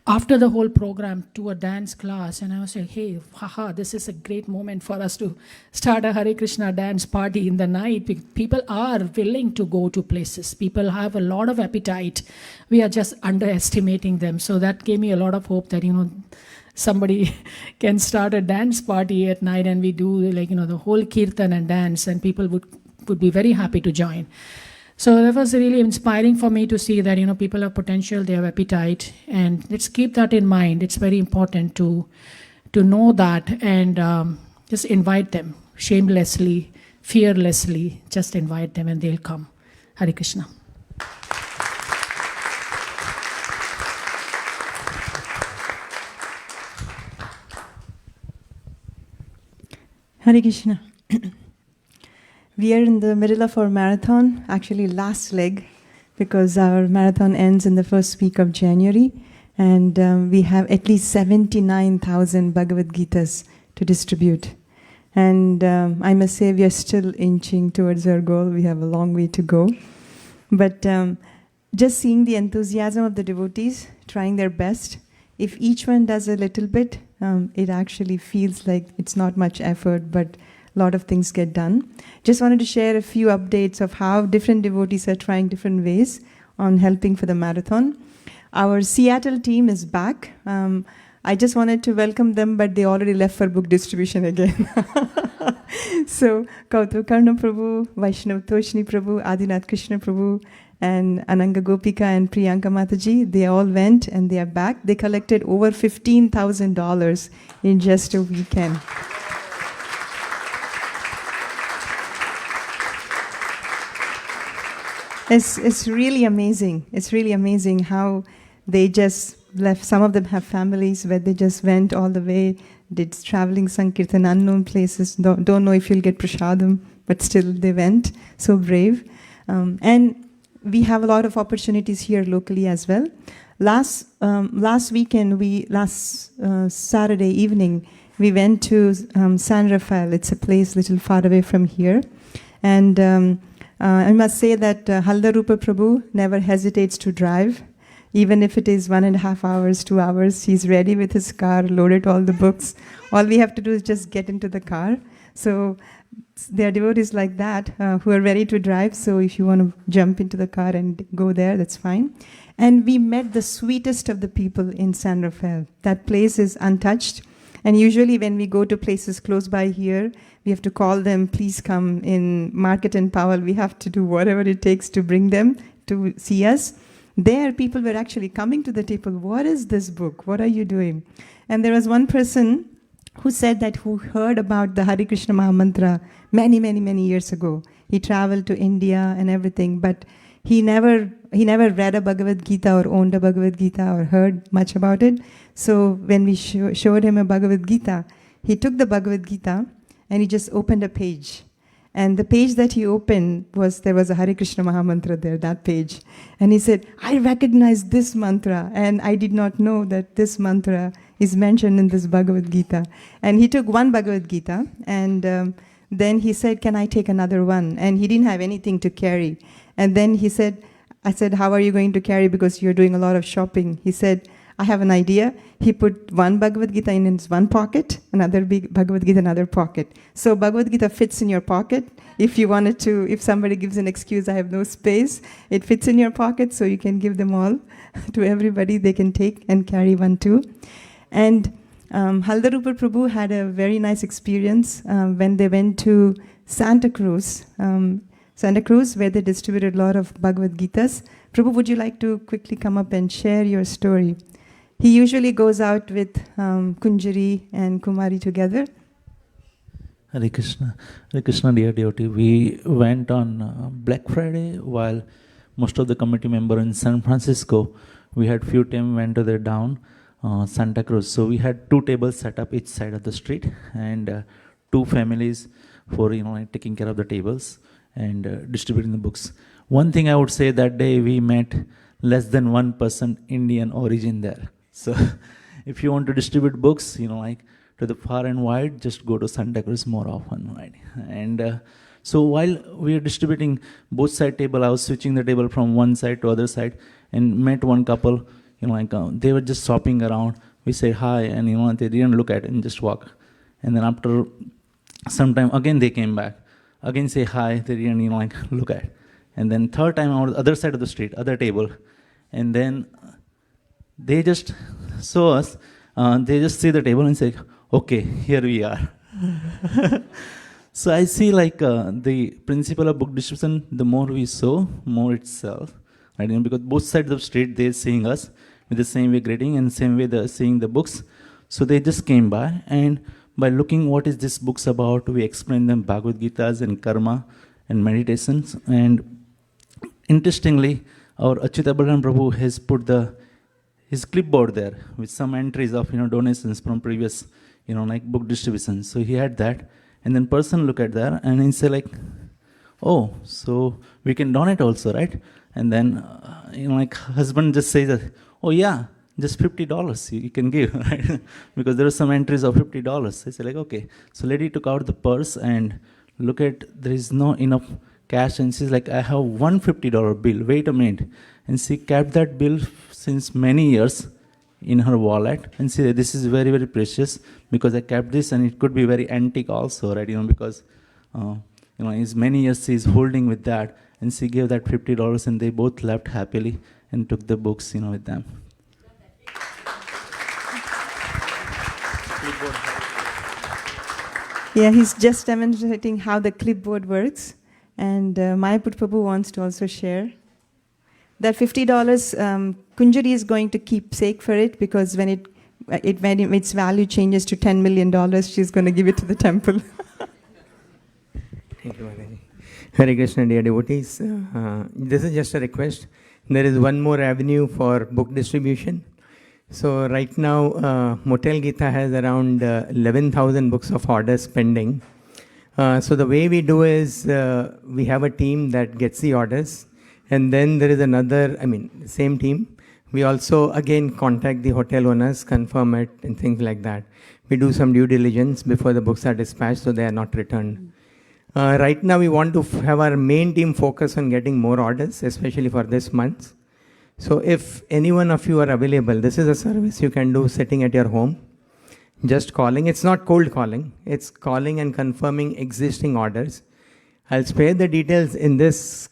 after the whole program to a dance class. And I was like, hey, haha, this is a great moment for us to start a Hare Krishna dance party in the night. People are willing to go to places. People have a lot of appetite. We are just underestimating them. So that gave me a lot of hope that, somebody can start a dance party at night, and we do the whole kirtan and dance, and people would be very happy to join. So that was really inspiring for me to see that people have potential, they have appetite, and let's keep that in mind. It's very important to know that, and just invite them shamelessly, fearlessly. Just invite them and they'll come. Hare Krishna. Hare Krishna. We are in the middle of our marathon, actually last leg, because our marathon ends in the first week of January, and we have at least 79,000 Bhagavad Gitas to distribute. And I must say we are still inching towards our goal. We have a long way to go. But just seeing the enthusiasm of the devotees trying their best, if each one does a little bit, it actually feels like it's not much effort, but a lot of things get done. Just wanted to share a few updates of how different devotees are trying different ways on helping for the marathon. Our Seattle team is back. I just wanted to welcome them, but they already left for book distribution again. So, Kautuk Karna Prabhu, Vaishnav Toshni Prabhu, Adinath Krishna Prabhu, and Ananga Gopika and Priyanka Mataji, they all went and they are back. They collected over $15,000 in just a weekend. It's really amazing. It's really amazing how they just left. Some of them have families where they just went all the way, did traveling Sankirtan, unknown places, don't know if you'll get prasadam, but still they went. So brave. And we have a lot of opportunities here locally as well. Last Saturday evening, we went to San Rafael. It's a place a little far away from here. And I must say that Haldarupa Prabhu never hesitates to drive. Even if it is 1.5 hours, 2 hours, he's ready with his car, loaded all the books. All we have to do is just get into the car. So there are devotees like that who are ready to drive. So if you want to jump into the car and go there, that's fine. And we met the sweetest of the people in San Rafael. That place is untouched. And usually when we go to places close by here, we have to call them, please come. In Market and Powell, we have to do whatever it takes to bring them to see us. There, people were actually coming to the table. What is this book? What are you doing? And there was one person who said that who heard about the Hare Krishna Mahamantra many, many, many years ago. He traveled to India and everything, but he never read a Bhagavad Gita or owned a Bhagavad Gita or heard much about it. So when we showed him a Bhagavad Gita, he took the Bhagavad Gita and he just opened a page. And the page that he opened there was a Hare Krishna Mahamantra there, that page. And he said, I recognize this mantra, and I did not know that this mantra is mentioned in this Bhagavad Gita. And he took one Bhagavad Gita, and then he said, can I take another one? And he didn't have anything to carry. And then I said, how are you going to carry, because you're doing a lot of shopping? He said, I have an idea. He put one Bhagavad Gita in his one pocket, another big Bhagavad Gita in another pocket. So Bhagavad Gita fits in your pocket. If you wanted to, if somebody gives an excuse, I have no space, it fits in your pocket, so you can give them all to everybody. They can take and carry one too. And Haldarupa Prabhu had a very nice experience when they went to Santa Cruz. Santa Cruz, where they distributed a lot of Bhagavad Gitas. Prabhu, would you like to quickly come up and share your story? He usually goes out with Kunjari and Kumari together. Hare Krishna, dear devotee. We went on Black Friday while most of the committee member in San Francisco. We had few team went to the down Santa Cruz. So we had 2 tables set up each side of the street and 2 families for taking care of the tables and distributing the books. One thing I would say, that day we met less than 1% Indian origin there. So if you want to distribute books, to the far and wide, just go to Santa Cruz more often, right? And so while we were distributing both side table, I was switching the table from one side to other side and met one couple, they were just shopping around. We said hi, and they didn't look at it and just walk. And then after some time, again they came back. Again say hi, they didn't look at. And then third time on the other side of the street, other table. And then they just saw us, they just see the table and say, okay, here we are. So I see the principle of book distribution, the more we sow, more it sells. Right? Because both sides of the street, they're seeing us with the same way greeting and same way they're seeing the books. So they just came by, and by looking what is this book's about, we explain them Bhagavad Gitas and karma and meditations. And interestingly, our Achyuta Balaram Prabhu has put his clipboard there with some entries of donations from previous book distribution. So he had that, and then person look at that and he say oh, so we can donate also, right? And then husband just says that, oh yeah, just $50 you can give, right? Because there are some entries of $50. I say okay. So lady took out the purse and look at, there is no enough cash, and she's like, I have one $50 bill, wait a minute. And she kept that bill since many years in her wallet, and she said, this is very, very precious because I kept this, and it could be very antique also, right? Because it's many years she's holding with that, and she gave that $50, and they both left happily and took the books, with them. Yeah, he's just demonstrating how the clipboard works. And Mayaput Prabhu wants to also share. That $50, Kunjari is going to keep sake for it, because when its value changes to $10 million, she's going to give it to the temple. Thank you, Mataji. Hare Krishna, dear devotees. This is just a request. There is one more avenue for book distribution. So right now, Motel Gita has around 11,000 books of orders pending. So the way we do is, we have a team that gets the orders, and then there is another, same team. We also again contact the hotel owners, confirm it, and things like that. We do some due diligence before the books are dispatched, so they are not returned. Right now, we want to have our main team focus on getting more orders, especially for this month. So if any one of you are available, this is a service you can do sitting at your home. Just calling. It's not cold calling. It's calling and confirming existing orders. I'll spare the details in this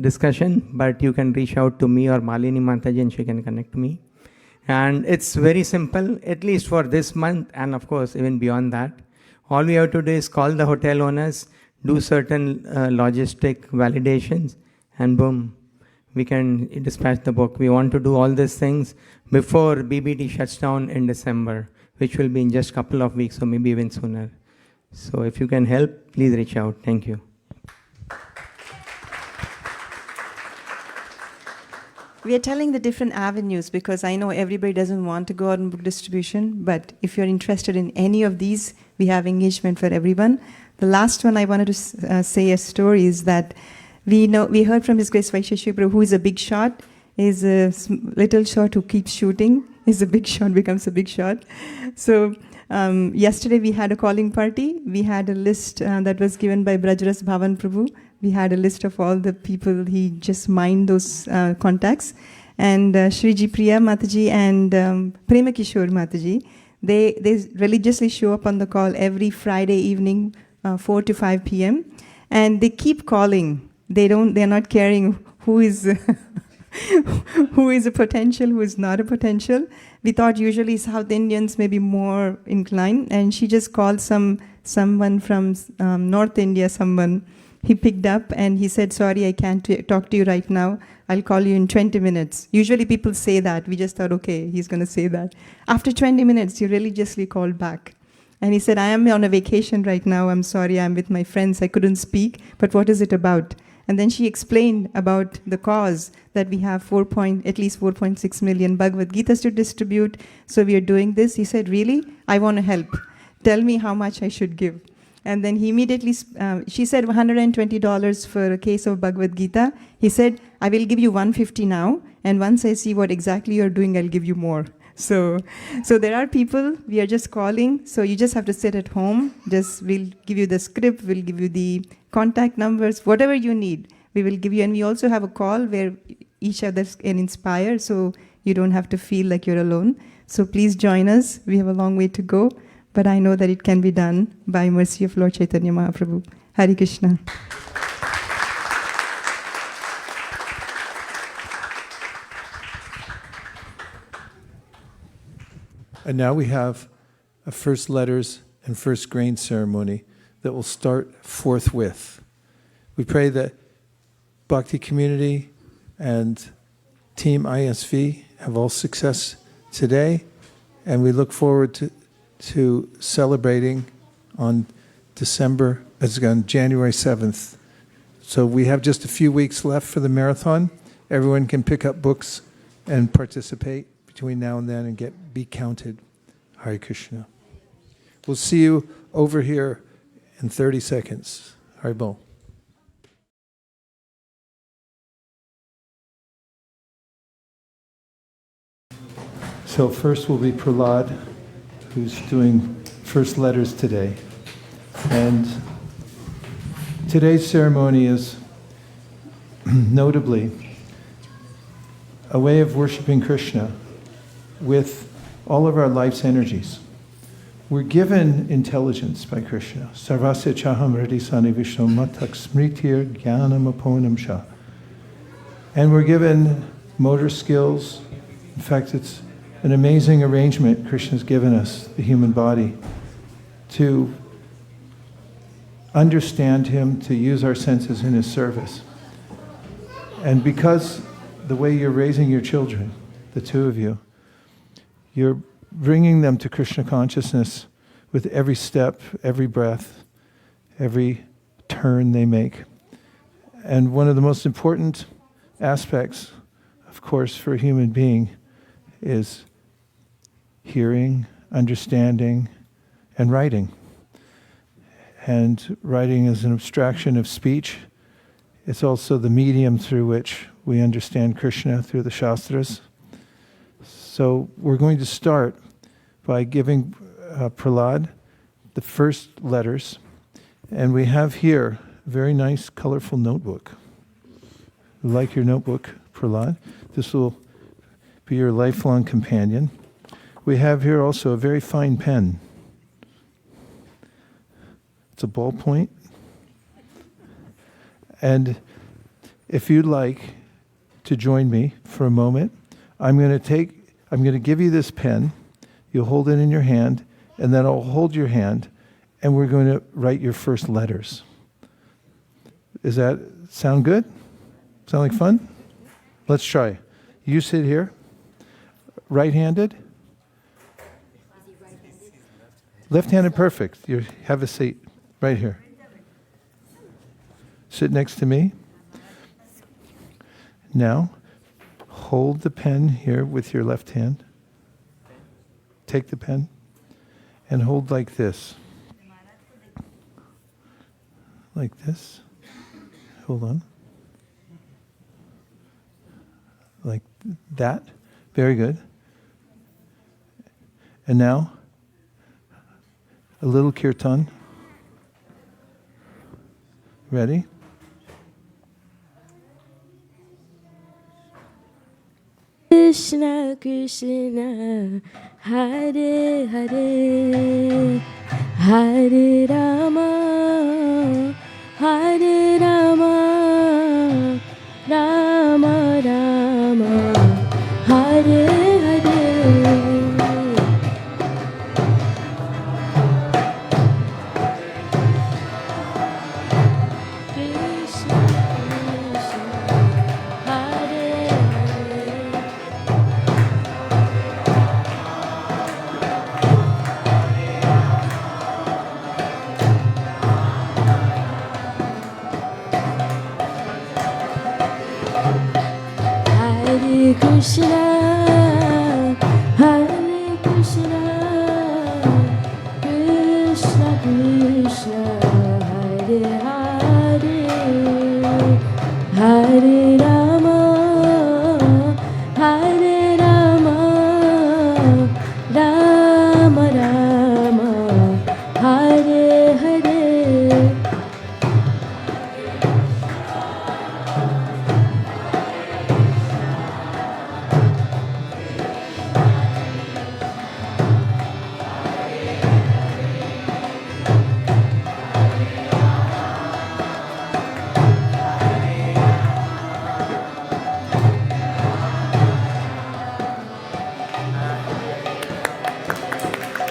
discussion, but you can reach out to me or Malini Mataji and she can connect me. And it's very simple, at least for this month, and of course even beyond that. All we have to do is call the hotel owners, do certain logistic validations, and boom, we can dispatch the book. We want to do all these things before BBT shuts down in December, which will be in just a couple of weeks or maybe even sooner. So if you can help, please reach out. Thank you. We are telling the different avenues because I know everybody doesn't want to go out on book distribution, but if you're interested in any of these, we have engagement for everyone. The last one I wanted to say a story is that we heard from His Grace Vaisesika Prabhu, who is a big shot, is a little shot who keeps shooting, is a big shot, becomes a big shot. So yesterday we had a calling party. We had a list that was given by Brajras Bhavan Prabhu. We had a list of all the people, he just mined those contacts. And Shriji Priya Mataji and Prema Kishore Mataji, they religiously show up on the call every Friday evening, 4 to 5 p.m. And they keep calling. They're not caring who is who is a potential, who is not a potential. We thought usually South Indians may be more inclined, and she just called someone from North India, someone He picked up and he said, sorry, I can't talk to you right now. I'll call you in 20 minutes. Usually people say that. We just thought, okay, he's going to say that. After 20 minutes, he religiously called back. And he said, I am on a vacation right now. I'm sorry, I'm with my friends. I couldn't speak. But what is it about? And then she explained about the cause that we have at least 4.6 million Bhagavad Gitas to distribute. So we are doing this. He said, really? I want to help. Tell me how much I should give. And then he immediately, she said $120 for a case of Bhagavad Gita. He said, I will give you $150 now. And once I see what exactly you're doing, I'll give you more. So there are people, we are just calling. So you just have to sit at home. We'll give you the script. We'll give you the contact numbers, whatever you need. We will give you. And we also have a call where each other can inspire. So you don't have to feel like you're alone. So please join us. We have a long way to go. But I know that it can be done by mercy of Lord Chaitanya Mahaprabhu. Hare Krishna. And now we have a first letters and first grain ceremony that will start forthwith. We pray that Bhakti community and Team ISV have all success today, and we look forward to celebrating on January 7th. So we have just a few weeks left for the marathon. Everyone can pick up books and participate between now and then and be counted. Hare Krishna. We'll see you over here in 30 seconds. Hare Bol. So first will be Prahlad, who's doing first letters today. And today's ceremony is notably a way of worshiping Krishna with all of our life's energies. We're given intelligence by Krishna. Sarvasya chaham hridisani vishnu matak smritir jnanam aponam sha. And we're given motor skills. In fact, it's an amazing arrangement Krishna's given us, the human body, to understand Him, to use our senses in His service. And because the way you're raising your children, the two of you, you're bringing them to Krishna consciousness with every step, every breath, every turn they make. And one of the most important aspects, of course, for a human being is hearing, understanding, and writing. And writing is an abstraction of speech. It's also the medium through which we understand Krishna, through the Shastras. So we're going to start by giving Prahlad the first letters. And we have here a very nice, colorful notebook. You like your notebook, Prahlad? This will be your lifelong companion. We have here also a very fine pen. It's a ballpoint. And if you'd like to join me for a moment, I'm going to give you this pen. You'll hold it in your hand, and then I'll hold your hand, and we're going to write your first letters. Does that sound good? Sound like fun? Let's try. You sit here. Right-handed? Left-handed, perfect. You have a seat right here. Sit next to me. Now, hold the pen here with your left hand. Take the pen and hold like this. Like this. Hold on. Like that. Very good. And now, a little kirtan. Ready? Krishna Krishna Hare Hare Hare Rama Hare Rama Rama Rama Hare Hare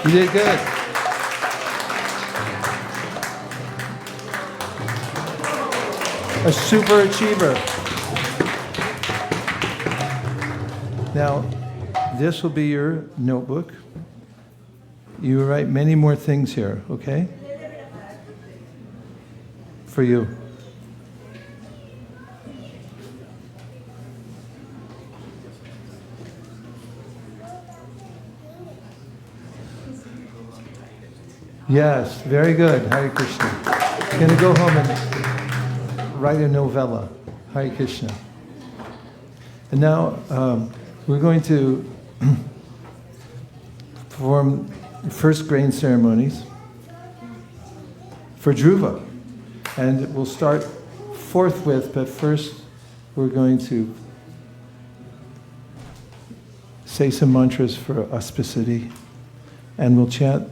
You did good. A super achiever. Now, this will be your notebook. You write many more things here, okay? For you. Yes, very good. Hare Krishna. I'm going to go home and write a novella. Hare Krishna. And now we're going to perform first grain ceremonies for Dhruva. And we'll start forthwith, but first we're going to say some mantras for auspicity, and we'll chant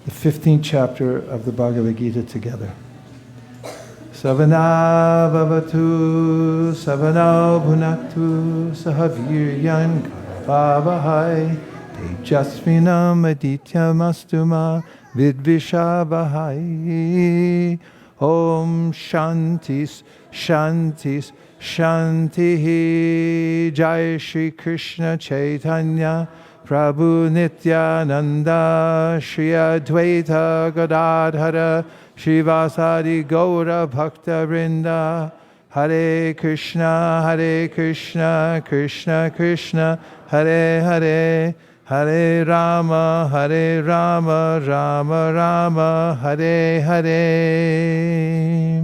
the 15th chapter of the Bhagavad Gita together. Savana bhavatu, savana bhunaktu, sahaviryan karavavahai, tejasvinam adityamastuma vidvishabhai. Om Shantis, Shantis, Shantihi. Jai Shri Krishna Chaitanya Prabhu Nityananda, Shri Advaita Gadadhara, Shivasadi Gaura Bhakta Vrinda. Hare Krishna, Krishna Krishna, Hare Hare, Hare Rama, Rama Rama, Hare Hare.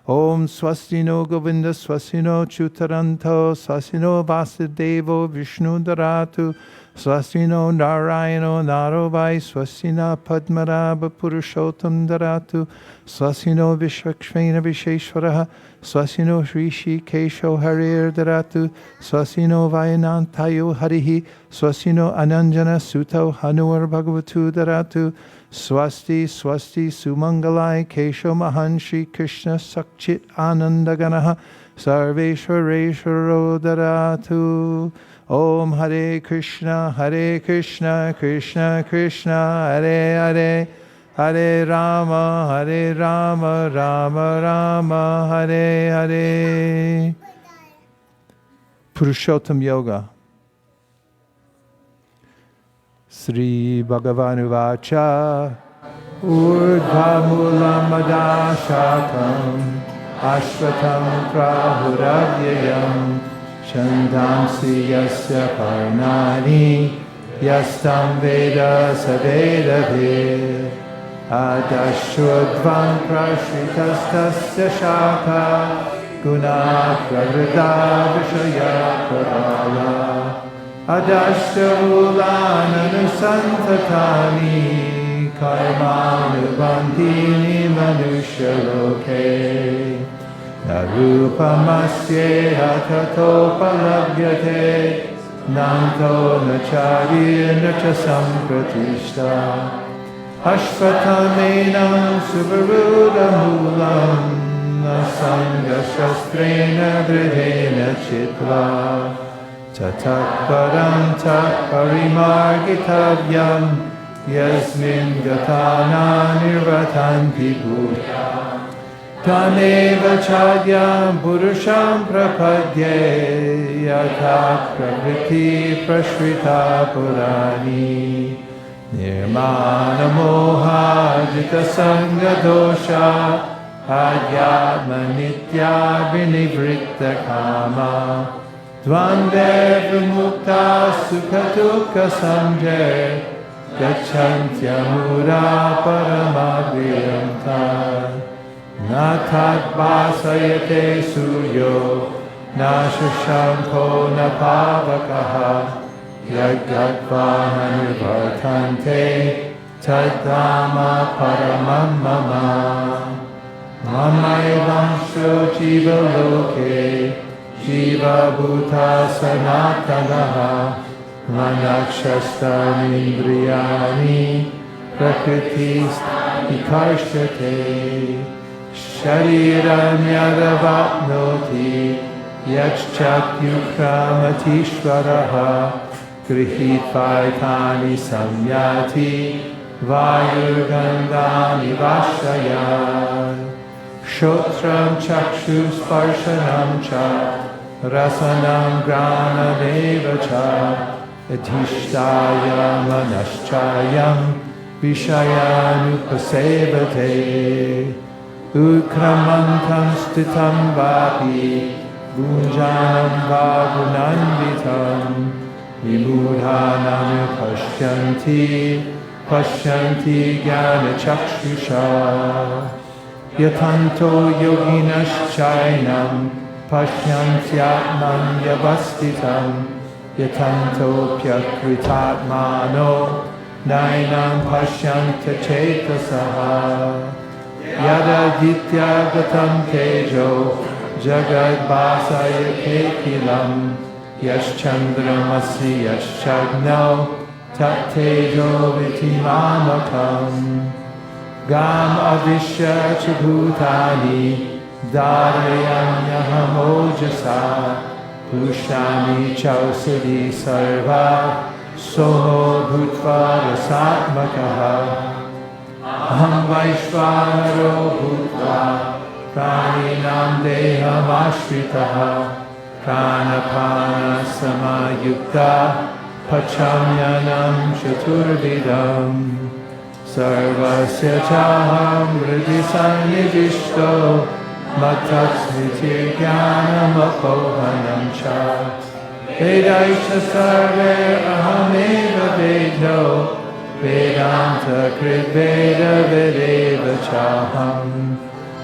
Om Swastino Govinda Swastino Chutaranto Swastino Vasudevo Vishnu Dharatu Swastino Narayano Narovai Swastina Padmarabha Purushottam Dharatu Swastino Vishvakshvena Visheshwaraha Swastino Shrishi Kesho Harir Dharatu Swastino Vayanantayo Harihi Swastino Ananjana Suto Hanur Bhagavatu Dharatu Swasti Swasti Sumangalai Kesho Mahan Shri Krishna Sakchit Anandaganaha Sarveshwareshwaro Dharatu. Om Hare Krishna, Krishna Krishna, Hare Hare, Hare Rama, Rama Rama, Hare Hare. Purushottam Yoga. Sri Bhagavanu Vacha Urdhamulam Madashakam Ashvatam Prahuravyayam Chandamsi Yasya Parnani Yastam Veda Savedabhir Adashudvam Prashritastasya Shaka Guna Pravrita Vishaya Prabhala Adashtahulananusanthatani karmanubandhini manushaloke narupamasyeha tatopalabhyate nanto nacharya cha sampratishta ashvatamenam suvarudamulam nasangashastrena vridhena chitva Tatak param tak parimargitavyam yasmin gatana nirvatanti bhuta taneva chadyam purusham prapadye yatha prakriti prashrita purani nirmana moha jita sanga dosha adyatma nitya vinivritta kama Dvande vimukta sukha samjay gacchantya paramadhyanta natat vasayate suryo na shashanko na pavakaha yagatva nirvartante tadama paramam mama Mamayvansho jiva loke jiva bhuta sanatanaha manakshastamindriyani prakriti ikarshate shariram yadavatnoti yachchakyukramatishvaraha grihitvaitani samyati vayurgandhani vashayat Shotram chakshus sparshanam cha rasanam granadeva cha adhishtaya manaschayam vishayanupasevate ukramantam stitam vapi gunjanam vagunanvitam vimudhanam pashyanti jnana chakshusha Yatanto yoginaschainam pashyantyatman yavastitam Yatanto pyakritatmano nainam pashyanta chetasaha Yada ditya gatam tejo jagad basaya kekilam Yaschandramasi yaschagno tat tejo vitimamakam Gam avishya chibhutani dharayanyaham pushami chausadi sarva somo bhutva rasatmakaha aham vaishvaro bhutva praninam deham ashritaha pranapana samayukta pachamyanam chaturvidam Sarvasya chaham hridhi sannidhishto mattatsmiti jnanam apohanam cha Vedaisha sarve ahameva vedo Vedanta krit veda vedeva chaham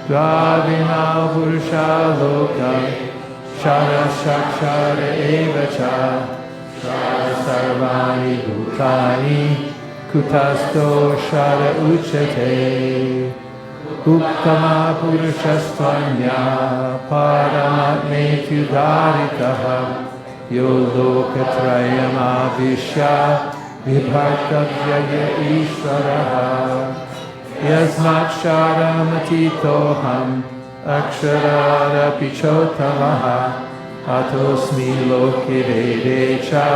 Dvavima purusha loka shara shakshara eva cha Shara sarvani bhutani Kutasto shara uchate Uttama purushastvanya Paramatmetu dharitaha Yo lokatrayam avishya Vibhartavyaya ishvaraha Yasmat sharamatitoham Aksharara pichotamaha Atosmi loke vedecha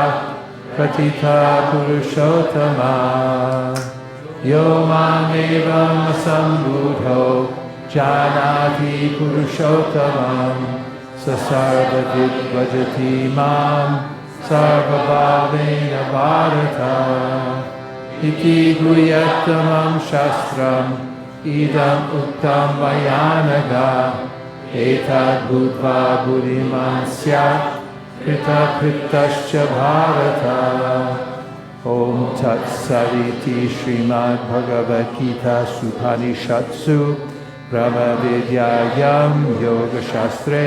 Pratita Purushottama Yo Mamevam Sambudho Janati Purushottamam Sasarva Vidvajati Mam Sarva Bhavena Bharata Iti Guyattamam Shastram Idam Uttam Vayanaga Etad Bhutva Buddhiman Syat Krita Kritascha Bharata Om Tat Sariti Srimad Bhagavad Gita Supanishatsu Brahma Vidyayam Yoga Shastre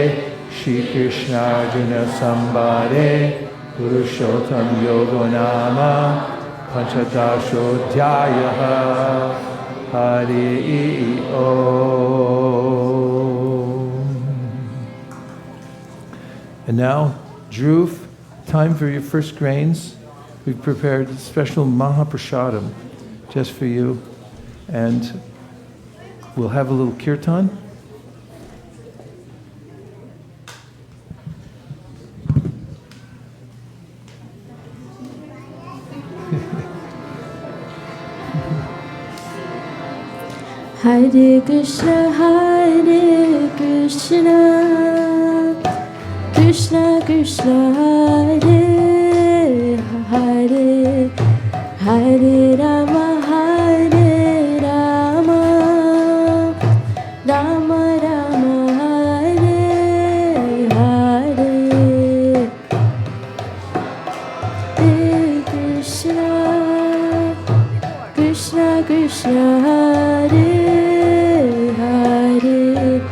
Shri Krishna Arjuna Sambhade Purushottam Yogo Nama Panchadashodhyayaha Hari Om. And now Dhruv, time for your first grains. We've prepared a special Mahaprasadam just for you. And we'll have a little kirtan. Hare Krishna, Krishna Krishna, Hare Hare, Hare Rama, Rama Rama, Hare Hare. Krishna, Hare Hare,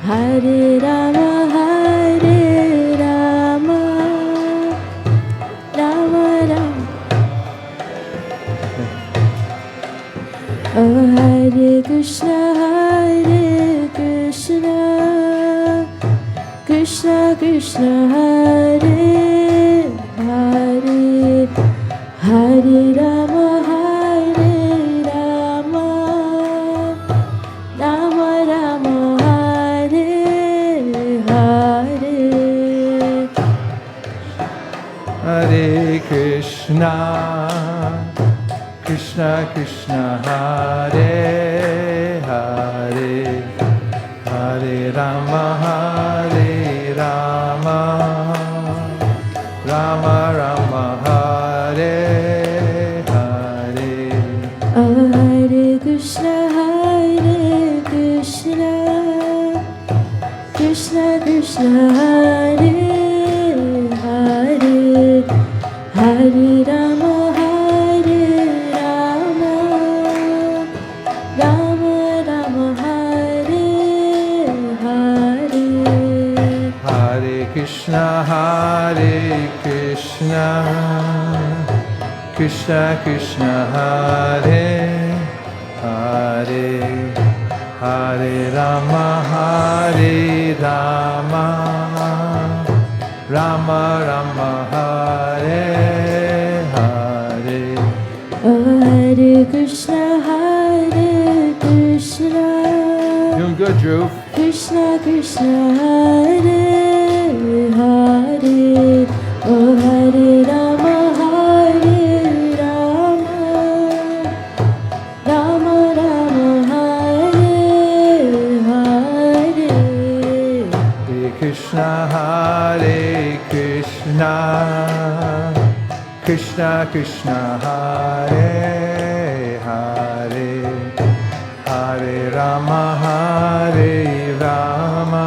Hare Rama, Hare Rama, Rama Rama. Oh, Hare Krishna, Krishna Krishna, Hare Hare, Hare Rama, Hare Rama, Rama Rama, Hare Hare. Hare Krishna, Krishna Krishna, Hare Hare, Hare Rama, Hare Rama, Rama Rama, Hare Hare. Oh, Hare Krishna, Krishna Krishna, Hare Hare, Hare Rama, Hare Rama, Rama Rama, Hare Hare. Hare Krishna, Krishna Krishna, Hare Hare, Hare Rama, Hare Rama, Rama Rama, Hare Hare. Oh, Hare Krishna, Doing good, Dhruv. Krishna Krishna, Hare Hare, oh, Hare Rama, Hare Rama, Rama Rama, Hare Hare. Hare Krishna, Krishna Krishna, Hare Hare, Hare Rama, Hare Rama,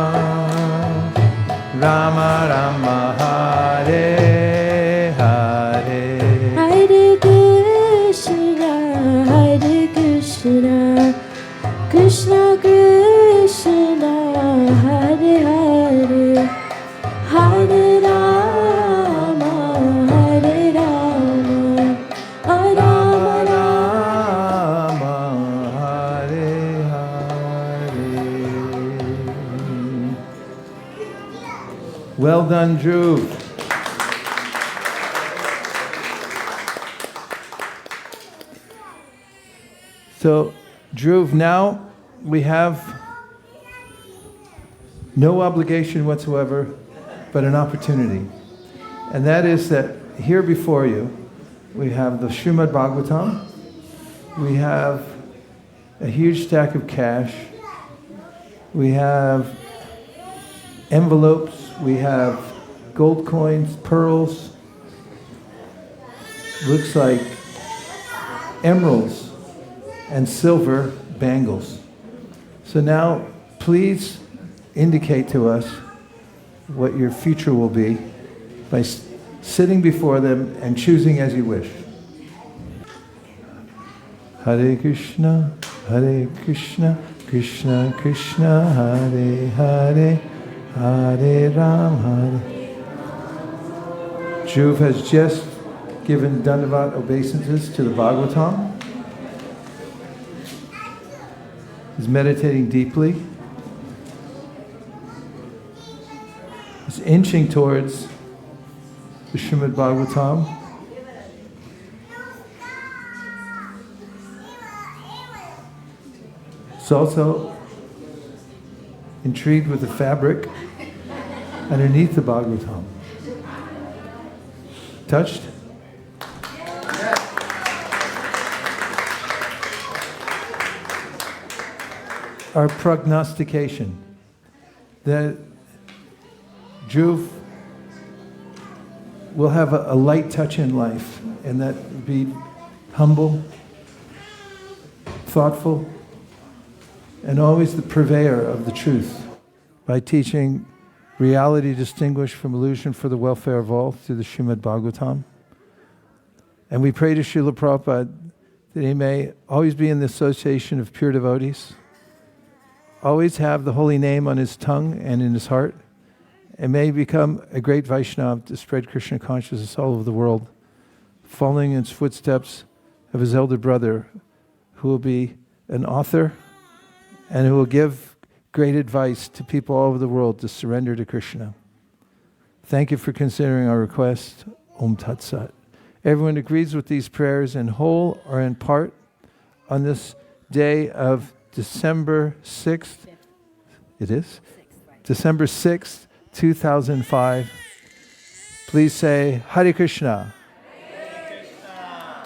Rama Rama, Hare Hare. Hare Krishna, Krishna Krishna, Hare Hare, Hare Rama, Hare Rama, Rama Rama, Hare Hare. Well done, Dhruv. So, Dhruv, now we have no obligation whatsoever, but an opportunity. And that is that here before you, we have the Srimad Bhāgavatam, we have a huge stack of cash, we have envelopes, we have gold coins, pearls, looks like emeralds and silver bangles. So now, please indicate to us what your future will be by sitting before them and choosing as you wish. Hare Krishna, Krishna Krishna, Hare Hare, Hare Ram, Hare. Dhruv has just given Dandavat obeisances to the Bhāgavatam. He's meditating deeply. He's inching towards the Srimad Bhāgavatam. He's also intrigued with the fabric underneath the Bhāgavatam. Touched? Our prognostication that Dhruv will have a light touch in life, and that would be humble, thoughtful, and always the purveyor of the truth by teaching reality distinguished from illusion for the welfare of all through the Srimad Bhāgavatam. And we pray to Srila Prabhupada that he may always be in the association of pure devotees, always have the holy name on his tongue and in his heart, and may become a great Vaishnava to spread Krishna consciousness all over the world, following in his footsteps of his elder brother, who will be an author and who will give great advice to people all over the world to surrender to Krishna. Thank you for considering our request. Om Tat Sat. Everyone agrees with these prayers in whole or in part on this day of December 6th. It is? December 6th, 2005. Please say Hare Krishna.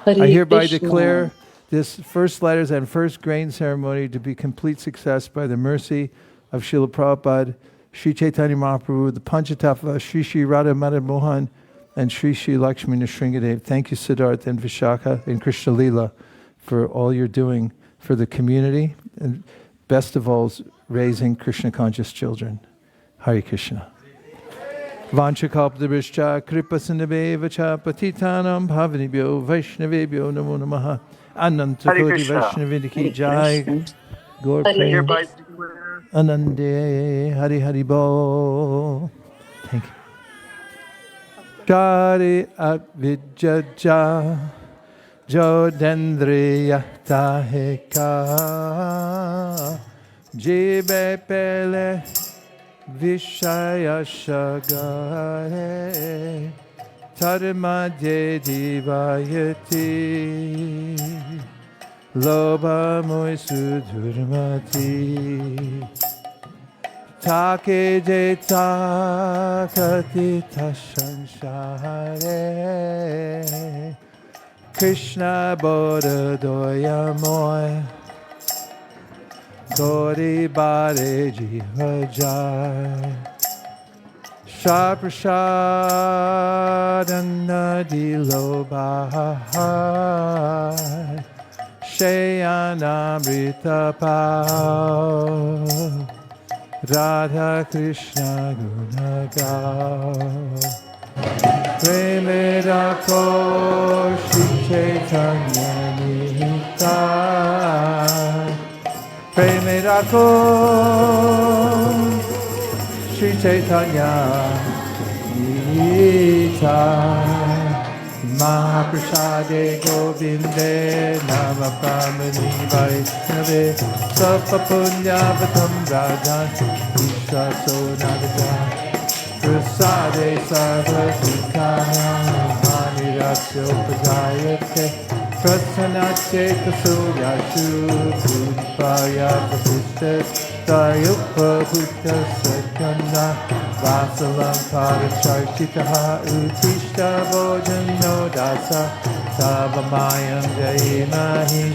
I hereby declare this first letters and first grain ceremony to be complete success by the mercy of Srila Prabhupada, Sri Chaitanya Mahaprabhu, the Panchatattva, Sri Radha Madan Mohan, and Sri Lakshmi Nrsingadev. Thank you, Siddhartha and Vishaka and Krishna Leela, for all you're doing for the community, and best of all, raising Krishna conscious children. Hare Krishna. Vanchakalpadabhishcha kripasinabhevacha patitanam bhavanibhyo vaishnavebhyo namo namaha. Anantakoti Vaishnavidiki Jai. Gaur Prem. Anande Hari Hari Bo. Thank you. Shari Avidjaja Jodendriya Taheka Jibe Pele Vishaya Shagare Tarmadye Divayati Loba Moisu Durmati Take de takati tashanshare Krishna Bodha Doya Moy Gori Bare Jiva Jai Shaprashadana Dilo Bahai Shayanamrita Pao Radha Krishna Gunagao Preme Rako Shri Chaitanya Nitai Preme Rako Shri Chaitanya Nitai Mahaprasade Govinde Nama Pramani Vaishnave Sapa Punya Vatam Rajan Isha Sonagata Prasade Sarva Sukhanam Manirasya Upajayate Prasanache Kasoyashu Pudpaya Vasishta Dayupa Bhutta Sakana Vasalam Paracharchitaha Utishta Bojano Dasa Savamayam Jayimahi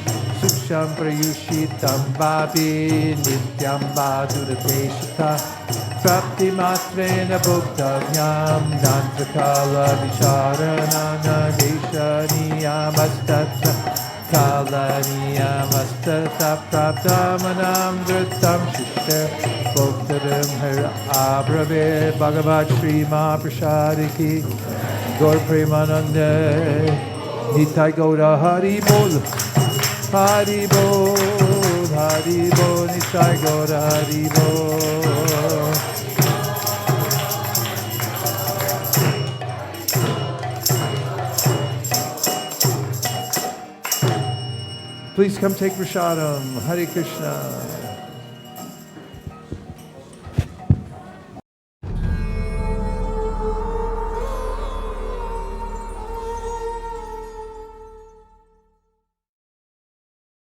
Suksham Prayushitam Babi Nityam Badurapeshita Prapti Matrena Bhuktanyam Dantrakala Vicharanana Deshaniyamastatra Kalaniyamastatra Praptamanam Dhritam Shishya Bhoktaram Har Abrave Bhagavat Shri Mahaprasadiki Gaur Premanande Nitai Gaura Hari Bol Hari Bol Hari Bol Nitai Gaura Hari Bol. Please come take prasadam. Hare Krishna.